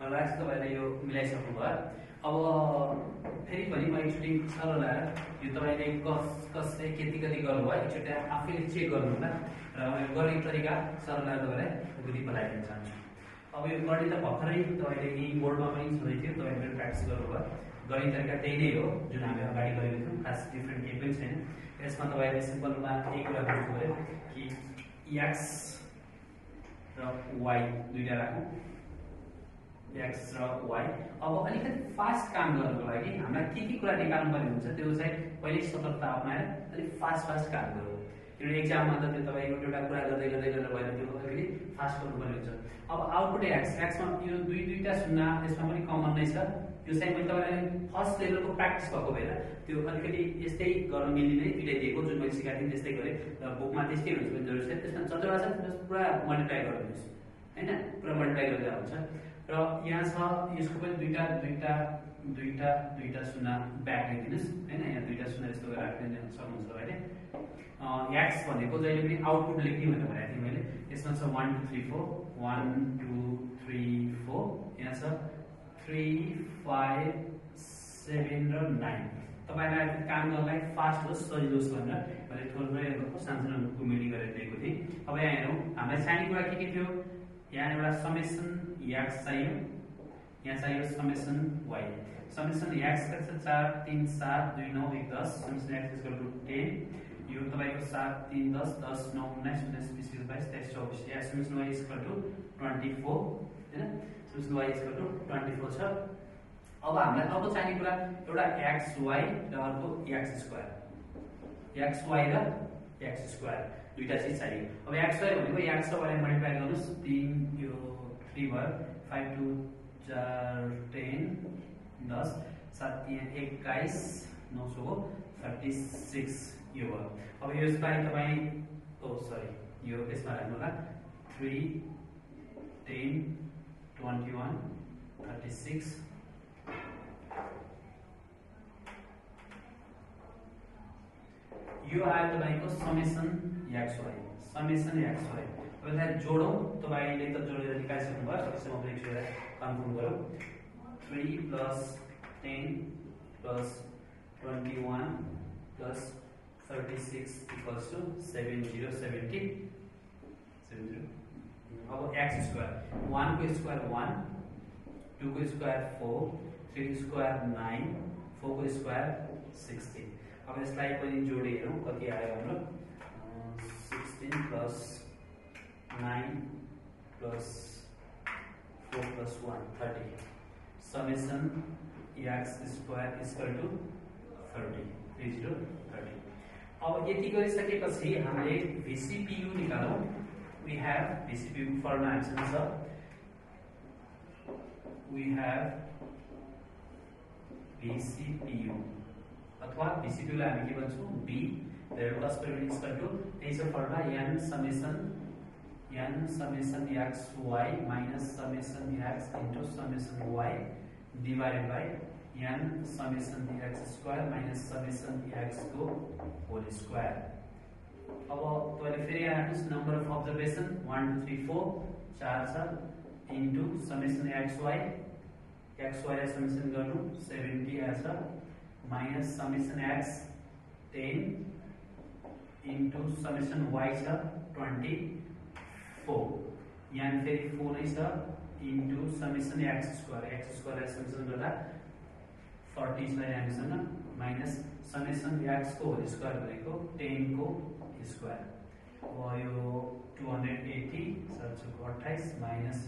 मलाई लाग्छ तपाईँले यो मिलाइसक्नु भयो। अब फेरि पनि म एकचोटि सरल आएर यो तपाईँले कसले कति गर्नुभयो एकचोटि आफैले चेक गर्नु होला र यो गर्ने तरिका सरल आएर तपाईँलाई बुझी पठाइदिन चाहन्छु। अब यो गर्ने त भर्खरै तपाईँले यही बोर्डमा पनि छँदै थियो, तपाईँले प्र्याक्टिस गर्नुभयो। गर्ने तरिका त्यही नै हो जुन हामी अगाडि गरेको थियौँ, खास डिफ्रेन्ट केही पनि छैन। यसमा तपाईँले सिम्पल रूपमा यही कुरा बुझ्नु पऱ्यो कि एक्स र वाई दुईटा राखौँ, एक्स र वाई। अब अलिकति फास्ट काम गर्नुको लागि हामीलाई के कुरा निकाल्नु पर्ने हुन्छ त्यो चाहिँ पहिले सतर्कता अप्नाएर अलिक फास्ट काम गरौँ। किनभने एक्जाममा त त्यो तपाईँ एउटा कुरा गर्दै भएन, त्यो अलिकति फास्ट गर्नुपर्ने हुन्छ। अब आउटपुट एक्समा यो दुईटा शून्य यसमा पनि कमन नै छ। यो चाहिँ मैले तपाईँलाई फर्स्ट लेभलको प्र्याक्टिस भएको भएर त्यो अलिकति यस्तै गर्न मिल्ने दुईटा दिएको जुन मैले सिकाएको थिएँ त्यस्तै गरेँ र बुकमा त्यस्तै हुन्छ पनि जरुरी छैन। त्यसमा जतिवटा छ पुरा मल्टिप्लाई गरिदिनुहोस् होइन, पुरा मल्टिप्लाई गर्दा हुन्छ। र यहाँ छ यसको पनि दुईटा शून्य ब्याक ल्याइदिनुहोस् होइन, यहाँ दुईटा शून्य यस्तो गरेर राखिदिनु सक्नुहुन्छ होइन। एक्स भनेको जहिले पनि आउटपुट लेख्ने भनेर भनेको थिएँ मैले। यसमा छ 1 2 3 4 1 2 3 4, यहाँ छ 3 5 7 र 9। तपाईँलाई काम गर्नलाई फास्ट होस् सजिलो होस् भनेर मैले थोरै सानो कुमेडी गरेर दिएको थिएँ। अब यहाँ हेरौँ हामीलाई चाहिने कुरा के थियो। यहाँ एउटा समेसन एक्स चाहियो, यहाँ चाहियो समेसन वाई। समेसन एक्स का 4 3 7 2 9 1 10, समेसन एक्स इक्वल टु 10। यो तपाईको 7 3 10 10 9 19 19 20 22 23 24। या समेसन वाई इक्वल टु 24 हैन, समेसन वाई इक्वल टु 24 छ। अब हामीलाई अर्को चाहिने कुरा एउटा एक्स वाई र अर्को एक्स स्क्वायर, एक्स वाई र एक्स स्क्वायर दुईटा चीज चाहियो। अब एक्स वाई भनेको एक्स र वाई मल्टिप्लाई गर्नुस्, 3 यो 3 भयो, 5 2 4 10 10 7 3 21 9 36 यो भयो। अब यसलाई तपाईँ यो यसमा राख्नु होला 3 10 21 36 यो आयो तपाईको summation x y, summation x y. अब यसलाई जोडौँ, तपाईले त जोडेर निकालिसक्नु भयो, त्यसमा पनि एकचोटि कन्फर्म गरौँ। 3 + 10 + 21 + 36 = 70 70। अब एक्स स्क्वायर 1 को स्क्वायर 1, 2 को स्क्वायर 4, 3 को स्क्वायर 9, 4 को स्क्वायर 16। अब यसलाई पनि जोडे हेरौँ कति आयो हाम्रो 16 + 9 + 4 + 1 30। Summation x square equal to 30 30। अब यति गरिसकेपछि हामीले VCPU निकालौँ। We have VCPU फर्मुला हामीसँग छ, we have VCPU अथवा VCPU लाई हामी के भन्छौँ B variable cost per unit equal to त्यही छ formula n summation x y minus summation x into summation y divided by n summation x square minus summation x को whole square. अब तपाईले फेरि यहाँ राख्नुस् नम्बर अफ अब्जर्भेसन 1 2 3 4 4 छ into summation x y लाई summation गर्नु 70 आछ minus summation x 10 into summation y छ 24, यहाँ फेरि 4 नै छ इन्टु समेसन x स्क्वायर लाई समेसन गर्दा 40 छ हामीसँग माइनस समेसन x को होल स्क्वायर भनेको 10 को स्क्वायर। अब यो 280 28 माइनस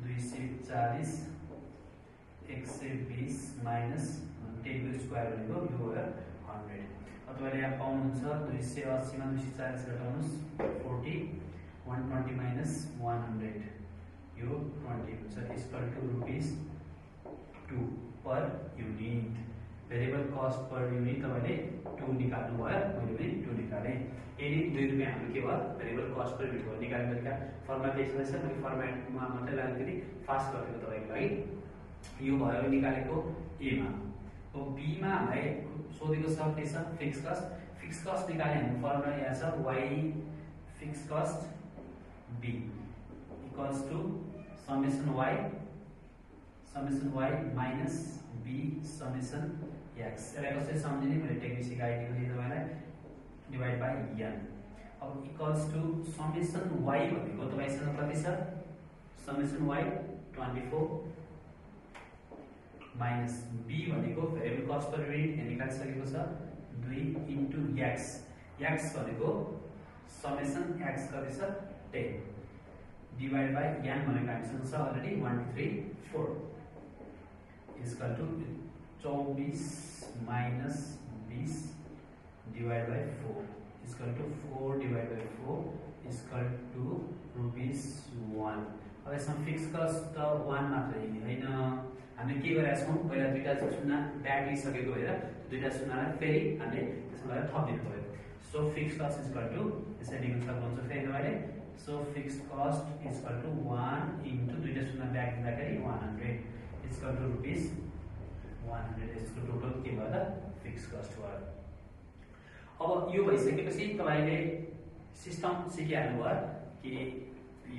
240 120 माइनस 10 को स्क्वायर भनेको यो भयो 100। अब तपाईले यहाँ पाउनुहुन्छ 280 मा 240 घटाउनुस् 40 120 माइनस 100 यो 20 हुन्छ equal to ₹2 per unit. Variable cost per unit तपाईले 2 निकाल्नु भयो, मैले पनि 2 निकाले। यदि 2 रुपैयाँ हाम्रो के भयो भेरिएबल कस्ट पर युनिट हो निकाल्ने तरिका फर्मुला त्यसै छ, मैले फर्मुलामा मात्रै लाग्दाखेरि फास्ट गरेको तपाईको लागि। यो भयो निकालेको ए मा। अब बी मा हामीलाई सोधेको छ के छ फिक्स कस्ट। फिक्स कस्ट निकाल्ने हाम्रो फर्मुला यहाँ छ y fix cost b equals to summation y summation y minus b summation x। यसलाई कसरी सम्झिने मैले टेक्निक सिकाइदिएको थिएँ तपाईलाई, डिभाइड बाइ n। अब इक्वल्स टु समेसन y भनेको तपाईसँग कति छ, समेसन y 24 माइनस b भनेको भेरिएबल कस्ट पर युनिट यहाँ निकालिसकेको छ 2 इन्टु x। x भनेको समेसन x कति छ 10 डिवाइड बाइ n भनेको हामीसँग छ already 134 equal to 24 minus 20 divide by 4 equal to 4 divide by 4 equal to rupees 1। अब यसमा फिक्स कस्ट त 1 मात्रै हैन, हामीले के गरेका छौं पहिला दुईटा शून्य ब्याटिसकेको भएर दुईटा शून्यलाई फेरि हामीले त्यसमा गएर थपिदिनु पर्यो। So fix cost equal to यसरी लेख्न सक्नुहुन्छ फेरि तपाईले, so fix cost equal to 1 into दुईटा शून्य ब्याक दिँदाखेरि 100 इक्वल टु रुपीस 100 यसको टोटल के भयो त फिक्स कस्ट भयो। अब यो भइसकेपछि तपाईले सिस्टम सिकिहाल्नु भयो कि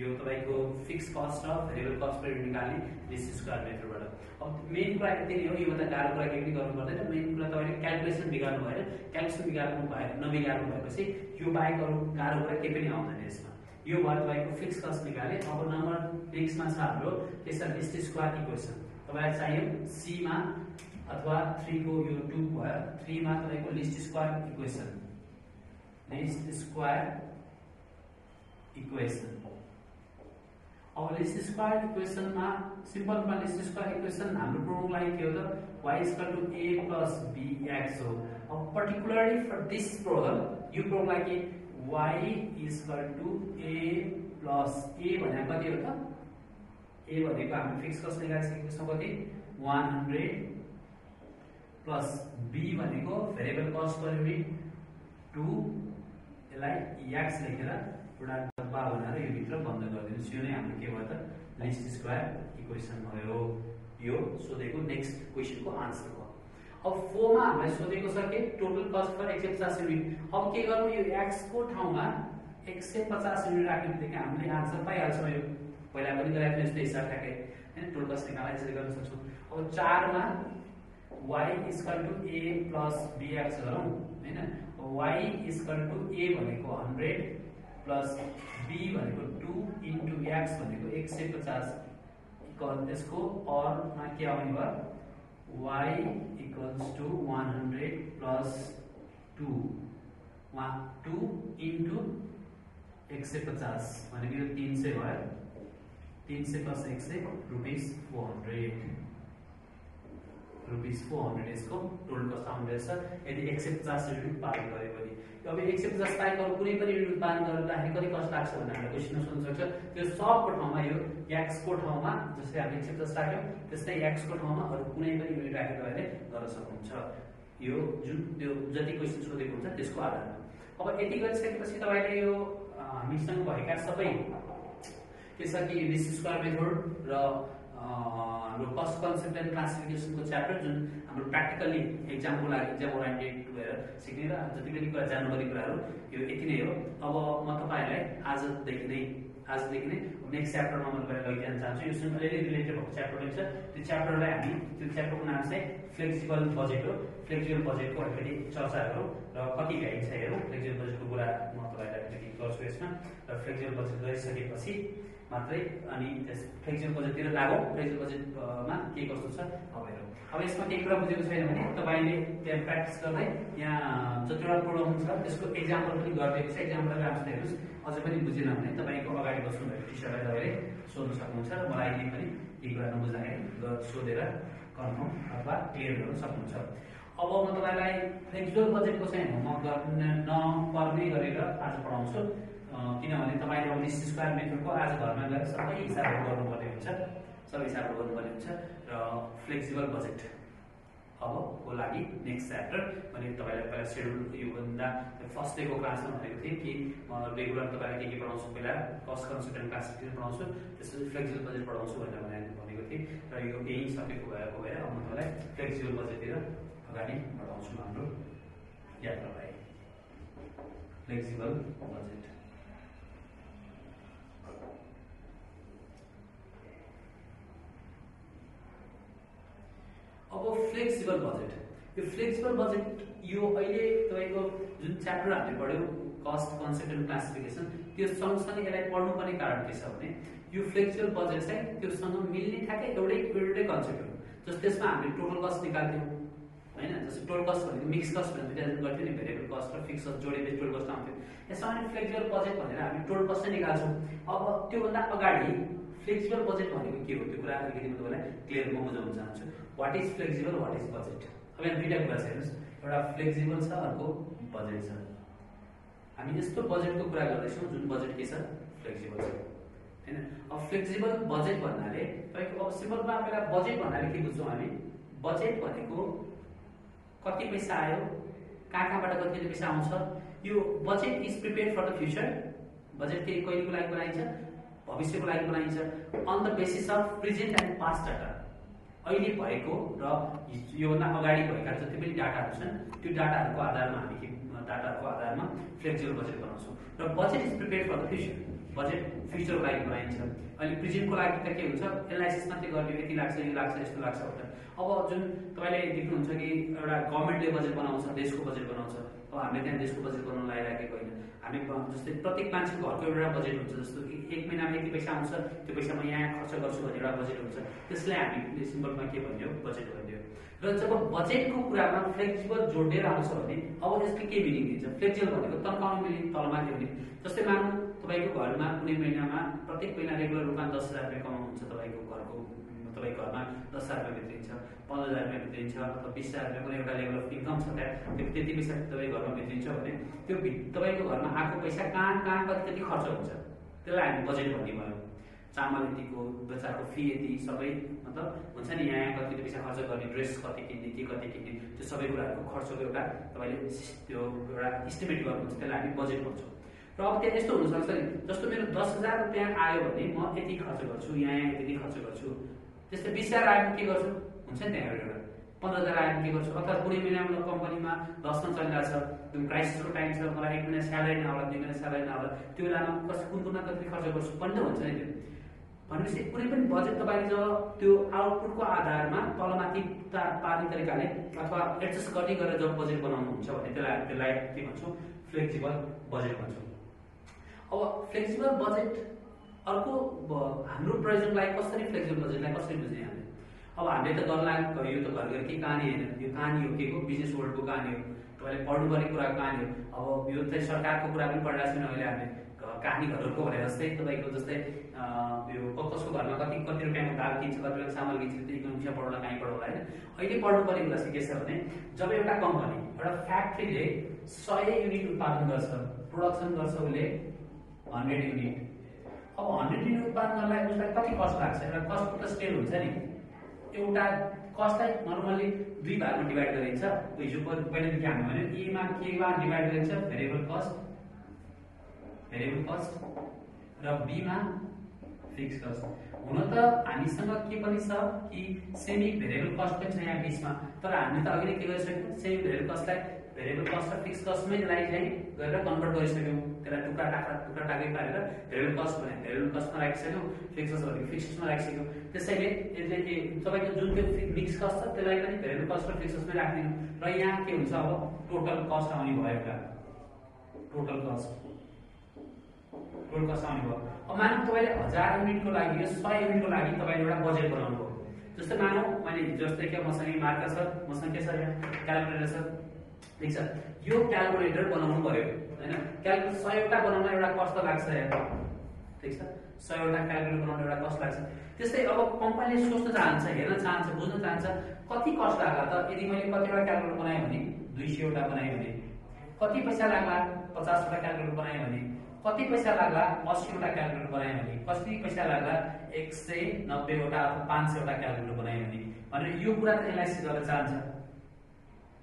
यो तपाईको फिक्स कस्ट र भेरिएबल कस्ट पर युनिट निकाल्ने लिस्ट स्क्वायर मेथडबाट। अब मेन कुरा यति नै हो, यो भन्दा गाह्रो कुरा केही पनि गर्नु पर्दैन। मेन कुरा तपाईले क्याल्कुलेसन बिगार्नु भएन, क्याल्कुलेसन बिगार्नु भए नबिगार्नु भएपछि यो बाहेक अरु गाह्रो कुरा केही पनि आउँदैन यसमा। यो भयो तपाईको फिक्स कस्ट निकाले। अब नम्बर नेक्स्टमा छ हाम्रो त्यसमा लिस्ट स्क्वायर इक्वेसन। तपाईलाई चाहियो c मा अथवा 3 को यो 2 भयो 3 मा तपाईको list square equation, list square equation. अब लिस्ट स्क्वायर इक्वेसन मा सिम्पल मा लिस्ट स्क्वायर इक्वेसन हाम्रो प्रोब्लम लागि के हो त y = a + bx हो। अब पर्टिकुलरली फर दिस प्रोब्लम यो प्रोब्लम लागि y = a + a भनेको कति हो त, a भनेको हामी फिक्स कस्ट निकालिसकेको छौं कति 100 प्लस b भनेको भेरिएबल कस्ट पर युनिट 2 यसलाई x लेखेर एउटा डब्बा बनाएर यो भित्र बन्द गरिदिनुस्। यो नै हाम्रो के भयो त लिस्ट स्क्वायर इक्वेसन भयो। यो सोधेको नेक्स्ट क्वेशनको आन्सर हो। अब 4 मा हामीले सोधेको छ के टोटल कस्ट फर 150 युनिट। अब के गर्नु यो x को ठाउँमा 150 युनिट राख्ने बित्तिकै हामीले आन्सर पाइहाल्छौँ। यो पहिला पनि गरेको थियौ यस्तै हिसाब ठ्याक्कै हैन, टोटल कस्ट निकाल्न यसरी गर्न सक्छौँ। अब 4 मा y = a + bx गरौँ हैन। y = a भनेको 100 प्लस b भनेको 2 इन्टु x भनेको 150 इक्वल त्यसको और मा के आउने भयो y = 100 प्लस 2 इन्टु 150 भनेको यो 300 भयो। 300 प्लस 100 रुपीस 400 यसको टोटल कस्ट आउने रहेछ यदि 150 युनिट उत्पादन गरे भने। अब 150 बाहेक अरु कुनै पनि युनिट उत्पादन गर्दाखेरि कति कस्ट लाग्छ भनेर हामीले क्वेशनमा सोध्न सक्छ। त्यो सबको ठाउँमा यो x को ठाउँमा जस्तै हामीले 150 राख्यौं त्यस्तै x को ठाउँमा अरु कुनै पनि युनिट राखेर तपाईले गर्न सक्नुहुन्छ। यो जुन त्यो जति क्वेशन सोधेको हुन्छ त्यसको आधारमा। अब यति गरिसकेपछि तपाईले यो हामीसँग भएका सबै के छ कि लिस्ट स्क्वायर मेथड र हाम्रो कस्ट कन्सेप्ट एन्ड क्लासिफिकेसन को च्याप्टर जुन हाम्रो प्र्याक्टिकली एक्जामको लागि एक्जाम ओरिएन्टेड भएर सिक्ने र जति पनि कुरा जान्नुपर्ने कुराहरू यो यति नै हो। अब म तपाईहरुलाई आजदेखि नै नेक्स्ट च्याप्टरमा म तपाईहरुलाई लैजान चाहन्छु। यो सँग अलिअलि रिलेटेड भएको च्याप्टर छ। त्यो च्याप्टरलाई हामी त्यो च्याप्टरको नाम चाहिँ फ्लेक्सिबल बजेट हो। फ्लेक्सिबल बजेटको अलिकति चर्चा गरौँ र कति भ्याइ छ हेरौँ। फ्लेक्सिबल बजेटको कुरा म तपाईहरुलाई अलिकति गर्छु यसमा र फ्लेक्सिबल बजेट गरिसकेपछि मात्रै अनि त्यस फ्लेक्सिबल बजेटतिर लागौँ। फ्लेक्सिबल बजेटमा के कस्तो छ अब हेरौँ। अब यसमा केही कुरा बुझेको छैन भने तपाईले त्यहाँ प्र्याक्टिस गर्दै यहाँ जतिवटा प्रोब्लम छ त्यसको एक्जाम्पल पनि गरिदिएको छ। एक्जाम्पल राम्रोसँग हेर्नुस्। अझै पनि बुझेन भने तपाईको अगाडि बस्नु भएको टिचरलाई तपाईले सोध्न सक्नुहुन्छ र मलाई यदि पनि केही कुरा नबुझ्दाखेरि सोधेर कन्फर्म अथवा क्लियर गर्न सक्नुहुन्छ। अब म तपाईलाई फ्लेक्सिबल बजेटको चाहिँ होमवर्क गर्न नपर्ने गरेर आज पढाउँछु। किनभने तपाईले अब लिस्ट स्क्वायर मेथडको आज घरमा गएर सबै हिसाबहरू गर्नुपर्ने हुन्छ र फ्लेक्सिबल बजेट अब को लागि नेक्स्ट च्याप्टर भने तपाईलाई पहिला शेड्युल यो भन्दा फर्स्ट डेको क्लासमा भनेको थिएँ कि म रेगुलर तपाईलाई के पढाउँछु। पहिला कस्ट कन्सेप्ट एन्ड क्लासिफिकेसन पढाउँछु, त्यसपछि फ्लेक्सिबल बजेट पढाउँछु भनेको थिएँ र यो यही सकेको भएर अब म तपाईलाई फ्लेक्सिबल बजेटतिर अगाडि बढाउँछु हाम्रो यात्रालाई। फ्लेक्सिबल बजेट फ्लेक्सिबल बजेट, यो फ्लेक्सिबल बजेट यो अहिले तपाईको जुन च्याप्टर हामीले पढ्यौ कस्ट कन्सेप्ट एन्ड क्लासिफिकेसन, त्यो सँगसँगै यसलाई पढ्नुपर्ने कारण के छ भने यो फ्लेक्सिबल बजेट चाहिँ त्योसँग मिल्ने ठ्याक्कै एउटै कन्सेप्ट हो। जस्तो त्यसमा हामीले टोटल कस्ट निकाल्थ्यौँ हैन, जस्तो टोटल कस्ट भनेको मिक्स कस्ट भनेर दुईटा गर्थ्यो नि, भेरिएबल कस्ट र फिक्स कस्ट जोडेपछि टोटल कस्ट आउँथ्यो। यसमा पनि फ्लेक्सिबल बजेट भनेर हामी टोटल कस्ट नै निकाल्छौँ। अब त्योभन्दा अगाडि फ्लेक्सिबल बजेट भनेको के हो त्यो कुरा अलिकति म तपाईँलाई क्लियर म बुझाउन चाहन्छु। What is flexible, what is budget. अब यहाँ दुईटा कुरा छ हेर्नुस्, एउटा फ्लेक्सिबल छ अर्को बजेट छ। हामी यस्तो बजेटको कुरा गर्दैछौँ जुन बजेट के छ फ्लेक्सिबल छ हैन। अब फ्लेक्सिबल बजेट भन्नाले तपाईको अब सिम्पलमा पहिला बजेट भन्नाले के बुझ्छौँ हामी, बजेट भनेको कति पैसा आयो, कहाँबाट कति पैसा आउँछ, यो budget is prepared for the future. Budget के कहिलेको लागि बनाइन्छ, भविष्यको लागि बनाइन्छ on the basis of present and past data. अहिले भएको र योभन्दा अगाडि भएका जति पनि डाटाहरू छन् त्यो डाटाहरूको आधारमा हामी डाटाको आधारमा फ्लेक्सिबल बजेट बनाउँछौँ। र budget is prepared for the future, budget फ्युचरको लागि बनाइन्छ। अहिले प्रेजेन्टको लागि त के हुन्छ, एनालाइसिस मात्रै गर्ने, यति लाग्छ यो लाग्छ यस्तो लाग्छ भनेर। अब जुन तपाईँले देख्नुहुन्छ कि एउटा गभर्मेन्टले बजेट बनाउँछ, देशको बजेट बनाउँछ, अब हामीले त्यहाँ देशको बजेट बनाउन लागिराखेको होइन। हामी जस्तै प्रत्येक मान्छेको घरको एउटा बजेट हुन्छ, जस्तो एक महिनामा यति पैसा आउँछ त्यो पैसा म यहाँ खर्च गर्छु भन्ने एउटा बजेट हुन्छ। त्यसलाई हामीले सिम्पलमा के भनिदियो, बजेट भनिदियो। र जब बजेटको कुरामा फ्लेक्सिबल जोडेर आउँछ भने अब यसले के मिनिङ दिन्छ, फ्लेक्सिबल भनेको तन्काउनु मिल्ने, तलमाथि हुने। जस्तै मानौँ तपाईँको घरमा कुनै महिनामा प्रत्येक महिना रेगुलर रूपमा 10,000 रुपियाँ कमाउनुहुन्छ, तपाईँको घरमा 10,000 रुपियाँ भित्रिन्छ, 15,000 रुपियाँ भित्रिन्छ अथवा 20,000 रुपियाँ कुनै एउटा लेभल अफ इन्कम छ त्यहाँ, त्यो त्यति पैसा तपाईँ घरमा भित्रिन्छ भने त्यो तपाईँको घरमा आएको पैसा कहाँ कति खर्च हुन्छ त्यसलाई हामी बजेट भन्ने भयो। चामल यतिको, बच्चाको फी यति, सबै मतलब हुन्छ नि यहाँ कति पैसा खर्च गर्ने, ड्रेस कति किन्ने, के कति किन्ने, त्यो सबै कुराहरूको खर्चको एउटा तपाईँले त्यो एउटा इस्टिमेट गर्नुहुन्छ, त्यसलाई हामी बजेट भन्छौँ। र अब त्यहाँ यस्तो हुनसक्छ नि, जस्तो मेरो 10,000 रुपियाँ आयो भने म यति खर्च गर्छु, यहाँ यति खर्च गर्छु। त्यस्तै 20,000 आयो भने के गर्छु, हुन्छ नि त्यहाँ एउटा 15,000 आयो भने के गर्छु। अथवा कुनै महिनामा कम्पनीमा लस चलिरहेको छ, जुन क्राइसिसको टाइम छ, मलाई 1 महिना स्यालेरी नआउला, 2 महिना स्यालेरी नआउला, त्यो बेलामा कुनमा कति खर्च गर्छु पनि त हुन्छ नि त्यो। भनेपछि कुनै पनि बजेट तपाईँले जब त्यो आउटपुटको आधारमा तलमाथि पार्ने तरिकाले अथवा एडजस्ट गर्ने गरेर जब बजेट बनाउनुहुन्छ भने त्यसलाई के भन्छौँ, फ्लेक्सिबल बजेट भन्छौँ। अब फ्लेक्सिबल बजेट अर्को हाम्रो प्रयोजनलाई कसरी, फ्लेक्सिबल बजेटलाई कसरी बुझ्ने हामीले। अब हामीले त गर्ला यो त घरघरकै कहानी होइन, यो कहानी हो के को, बिजनेस वर्ल्डको कहानी हो, तपाईँले पढ्नुपर्ने कुराको कहानी हो। अब यो चाहिँ सरकारको कुरा पनि पढिरहेको छैन अहिले हामीले, कहानी घरको भने जस्तै तपाईँको जस्तै यो कसको घरमा कति रुपियाँको दाल किन्छ, कति रुपियाँको चामल किन्छ, त्यो इकोनोमिक्समा पढाउला कहीँ पढाउला होइन। अहिले पढ्नुपर्ने कुरा चाहिँ के छ भने जब एउटा कम्पनी, एउटा फ्याक्ट्रीले 100 युनिट उत्पादन गर्छ, प्रोडक्सन गर्छ उसले 100 युनिट। अब 100 युनिट उत्पादन गर्नलाई उसलाई कति कस्ट लाग्छ, एउटा कस्टको त स्केल हुन्छ नि। एउटा कस्टलाई नर्मली 2 भागमा डिभाइड गरिन्छ। हिजो पहिलादेखि हामी भन्यो केमा डिभाइड गरिन्छ, भेरिएबल कस्ट र बीमा फिक्स कस्ट। हुन त हामीसँग के पनि छ कि सेमी भेरिएबल कस्ट पनि छ यहाँ बिचमा, तर हामीले त अघि नै के गरिसक्यौँ, सेमी भेरिएबल कस्टलाई भेरिएबल कस्ट र फिक्स कस्टमै त्यसलाई चाहिँ गरेर कन्भर्ट गरिसक्यौँ। त्यसलाई टुक्रा टाक्रै पारेर भेरिएबल कस्ट भने भेरिएबल कस्टमा राखिसक्यौँ, फिक्स कस्ट भने फिक्स कस्टमा राखिसक्यौँ। त्यसैले यसले तपाईँको जुन त्यो मिक्स कस्ट छ त्यसलाई पनि भेरिएबल कस्ट र फिक्स कस्टमै राखिदिनु। र यहाँ के हुन्छ, अब टोटल कस्ट आउने भयो, एउटा टोटल कस्ट आउने भयो। अब मानौँ तपाईँले 1000 युनिटको लागि, यो 100 युनिटको लागि तपाईँले एउटा बजेट बनाउनु भयो। जस्तै मानौँ मैले जस्तै कि मसँग मार्कर छ, मसँग के छ यहाँ क्यालकुलेटर छ, ठिक छ। यो क्यालकुलेटर बनाउनु पर्यो होइन, क्यालकुलेटर 100 वटा बनाउन एउटा कस्ट लाग्छ यहाँ, ठिक छ। 100 वटा क्यालकुलेटर बनाउन एउटा कस्ट लाग्छ। त्यस्तै अब कम्पनीले सोच्न चाहन्छ, हेर्न चाहन्छ, बुझ्न चाहन्छ कति कस्ट लाग्ला त, यदि मैले कतिवटा क्यालकुलेटर बनाएँ भने 200 वटा बनाएँ भने कति पैसा लाग्ला, 50 वटा क्यालकुलेटर बनाएँ भने कति पैसा लाग्ला, 80 वटा क्यालकुलेटर बनाएँ भने कति पैसा लाग्ला, 190 वटा अथवा 500 वटा क्यालकुलेटर बनाएँ भने भनेर यो कुरा त एनालाइसिस गर्न चाहन्छ,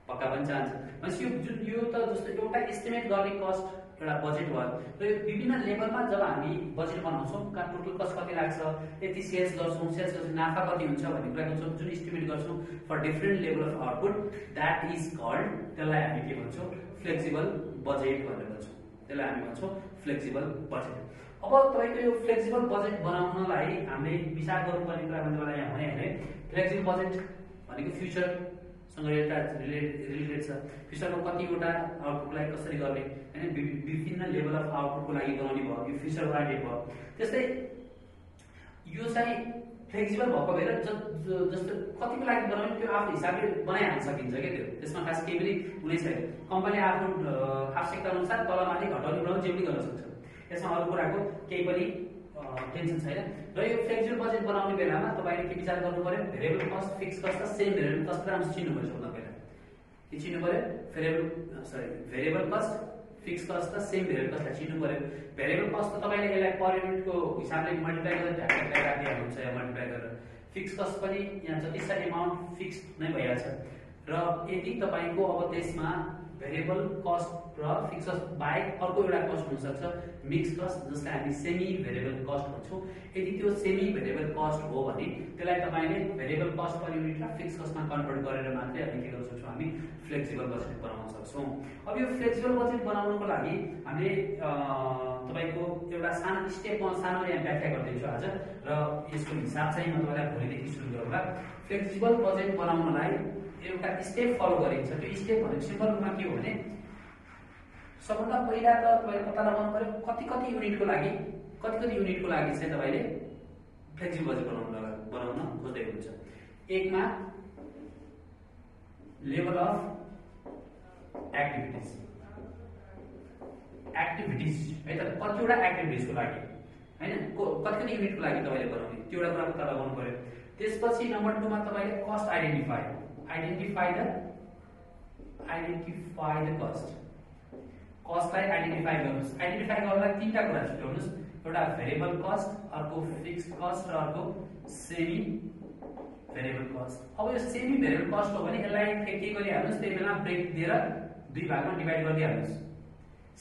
पक्का पनि चाहन्छ। भनेपछि यो त जस्तो एउटा एस्टिमेट गर्ने कस्ट एउटा बजेट भयो। र यो विभिन्न लेभलमा जब हामी बजेट बनाउँछौँ, टोटल कस्ट कति लाग्छ, यति सेल्स गर्छौँ, सेल्स गर्छौँ नाफा कति हुन्छ भन्ने कुरा गर्छौँ, जुन एस्टिमेट गर्छौँ for different level of output, that is called, त्यसलाई हामी के भन्छौँ, फ्लेक्सिबल बजेट भनेर भन्छौँ। त्यसलाई हामी भन्छौँ फ्लेक्सिबल बजेट। अब तपाईँको यो फ्लेक्सिबल बजेट बनाउनलाई हामीले विचार गर्नुपर्ने कुरा मैले यहाँ भने फ्लेक्सिबल बजेट भनेको फ्युचर सँग रिलेटेड छ। फ्युचरमा कतिवटा आउटपुटलाई कसरी गर्ने हैन, विभिन्न लेभल अफ आउटपुटको लागि बनाउने भयो, यो फ्युचर ओरिएन्टेड भयो। त्यस्तै यो चाहिँ फ्लेक्सिबल भएको भएर जस्तो कतिको लागि बनाउने त्यो आफ्नो हिसाबले बनाइहाल्न सकिन्छ क्या त्यो, त्यसमा खास केही पनि हुनै छैन। कम्पनीले आफ्नो आवश्यकता अनुसार तलमाथि घटाउने बढाउने जे पनि गर्न सक्छ, यसमा अरू कुराको केही पनि टेन्सन छैन। र यो फ्लेक्सिबल बजेट बनाउने बेलामा तपाईँले के विचार गर्नु पर्यो, भेरिएबल कस्ट, फिक्स कस्ट र सेम भेरिएबल कस्ट राम्रोसँग चिन्नु पर्छ। सबभन्दा पहिला के चिन्नु पर्यो, भेरिएबल कस्ट, फिक्स कस्ट र सेम भेरिएबल कस्टलाई चिन्नु पर्यो। भेरिएबल कस्ट त तपाईँले यसलाई पर युनिटको हिसाबले मल्टिप्लाई गरेर ढाक्दै राखिहाल्नुहुन्छ या मल्टिप्लाई गरेर। फिक्स कस्ट पनि यहाँ जति छ एमाउन्ट फिक्स नै भइहाल्छ। र यदि तपाईँको अब त्यसमा भेरिएबल कस्ट र फिक्स कस्ट बाहेक अर्को एउटा कस्ट हुनसक्छ मिक्स कस्ट, जसलाई हामी सेमी भेरिएबल कस्ट भन्छौँ। यदि त्यो सेमी भेरिएबल कस्ट हो भने त्यसलाई तपाईँले भेरिएबल कस्ट पर युनिट र फिक्स कस्टमा कन्भर्ट गरेर मात्रै हामी के गर्न सक्छौँ, हामी फ्लेक्सिबल बजेट बनाउन सक्छौँ। अब यो फ्लेक्सिबल बजेट बनाउनको लागि हामीले तपाईँको एउटा सानो स्टेपमा सानो यहाँ व्याख्या गरिदिन्छु आज, र यसको हिसाब चाहिँ म तपाईँलाई भोलिदेखि सुरु गरौँला। फ्लेक्सिबल बजेट बनाउनलाई एउटा स्टेप फलो गरिन्छ। त्यो स्टेप भनेको सिम्पल रूपमा के हो भने, सबभन्दा पहिला त तपाईँले पत्ता लगाउनु पर्यो कति युनिटको लागि चाहिँ तपाईँले फ्लेक्सिबल बजेट बनाउन खोज्दै हुनुहुन्छ। एकमा लेभल अफ एक्टिभिटिज है त, कतिवटा एक्टिभिटिजको लागि हैन, कति युनिटको लागि तपाईँले बनाउने त्यो एउटा कुरा पत्ता लगाउनु पर्यो। त्यसपछि नम्बर 2 मा तपाईँले कस्ट आइडेन्टिफाई द कस्ट, कस्टलाई आइडेन्टिफाई गर्नुस्। आइडेन्टिफाई गर्नलाई तीनटा कुरा छुट्याउनुस्, एउटा भेरिएबल कस्ट, अर्को फिक्स्ड कस्ट र अर्को सेमी भेरिएबल कस्ट। अब यो सेमी भेरिएबल कस्ट हो भने यसलाई के गरिहाल्नुस्, त्यही बेला ब्रेक दिएर दुई भागमा डिभाइड गरिदिहाल्नुस्।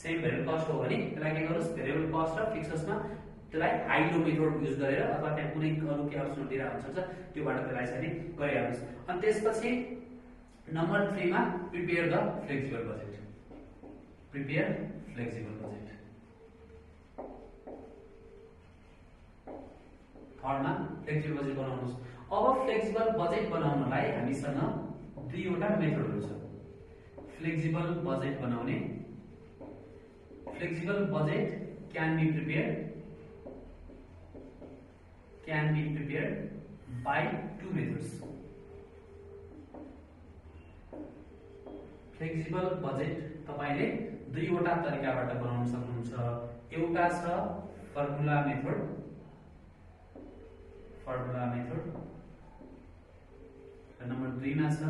सेमी भेरिएबल कस्ट हो भने त्यसलाई के गर्नुस्, भेरिएबल कस्ट र फिक्स्ड कस्टमा त्यसलाई हाइड्रो मेथड युज गरेर अथवा त्यहाँ कुनै अरू के अप्सन दिइरहेको हुन्छ त्योबाट त्यसलाई चाहिँ गरिहाल्नुस्। अनि त्यसपछि नम्बर 3 मा prepare the flexible budget, prepare flexible budget. थर्डमा फ्लेक्सिबल बजेट बनाउनुस्। अब फ्लेक्सिबल बजेट बनाउनलाई हामीसँग दुईवटा मेथडहरू छ फ्लेक्सिबल बजेट बनाउने। Flexible budget can be prepared by two methods. Flexible budget तपाईले दुईवटा तरिकाबाट बनाउन सक्नुहुन्छ। एउटा छ फर्मुला मेथड र नम्बर 2 मा छ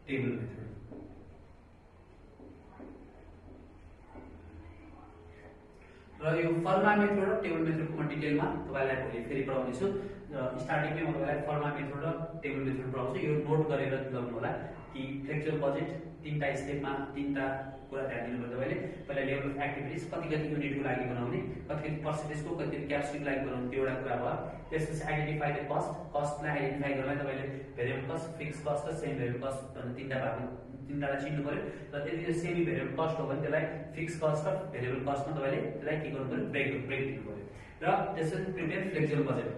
टेबल मेथड। र यो फर्मुला मेथड र टेबल मेथडको म डिटेलमा तपाईलाई भोलि फेरि पढाउने छु। स्टार्टिङमै म तपाईलाई फर्मुला मेथड र टेबल मेथड पढाउँछु। यो नोट गरेर लगाउनु होला कि फ्लेक्सिबल बजेट तीनटा स्टेपमा तीनटा कुरा ध्यान दिनु पर्छ। तपाईले पहिला लेभल अफ एक्टिभिटिज कति युनिटको लागि बनाउने, कति पर्सेन्टेजको, कति क्याप्सिटीको लागि बनाउने, त्यो एउटा कुरा भयो। त्यसपछि आइडेन्टिफाई द कस्टलाई आइडेन्टिफाई गर्नलाई तपाईले भेरिएबल कस्ट, फिक्स कस्ट र सेमी भेरिएबल कस्ट भन्ने तीनटालाई चिन्नु पर्यो। र यदि यो सेमी भेरिएबल कस्ट हो भने त्यसलाई फिक्स कस्ट र भेरिएबल कस्टमा तपाईले त्यसलाई के गर्नु पर्यो, ब्रेक दिनु पर्यो। र त्यसपछि प्रिपेयर फ्लेक्सिबल बजेट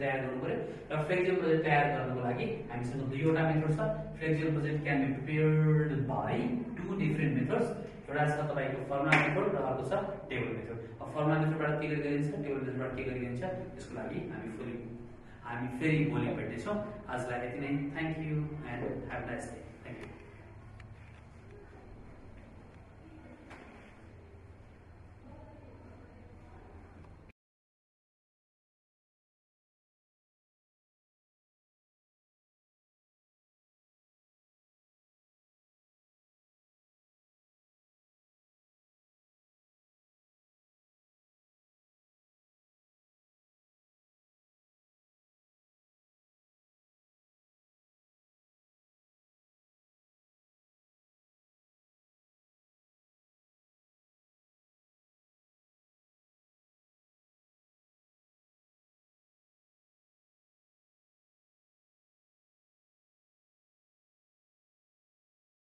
तयार गर्नु पर्यो। र फ्लेक्सिबल बजेट तयार गर्नको लागि हामीसँग दुईवटा मेथड छ। Flexible budget can be prepared by two different methods. एउटा छ तपाईको फर्मुला मेथड र अर्को छ टेबल मेथड। अब फर्मुला मेथडबाट के गरिन्छ, टेबल मेथडबाट के गरिन्छ, त्यसको लागि हामी फेरि भोलि भेट्नेछौँ। आजलाई यति नै। Thank you and have a nice day.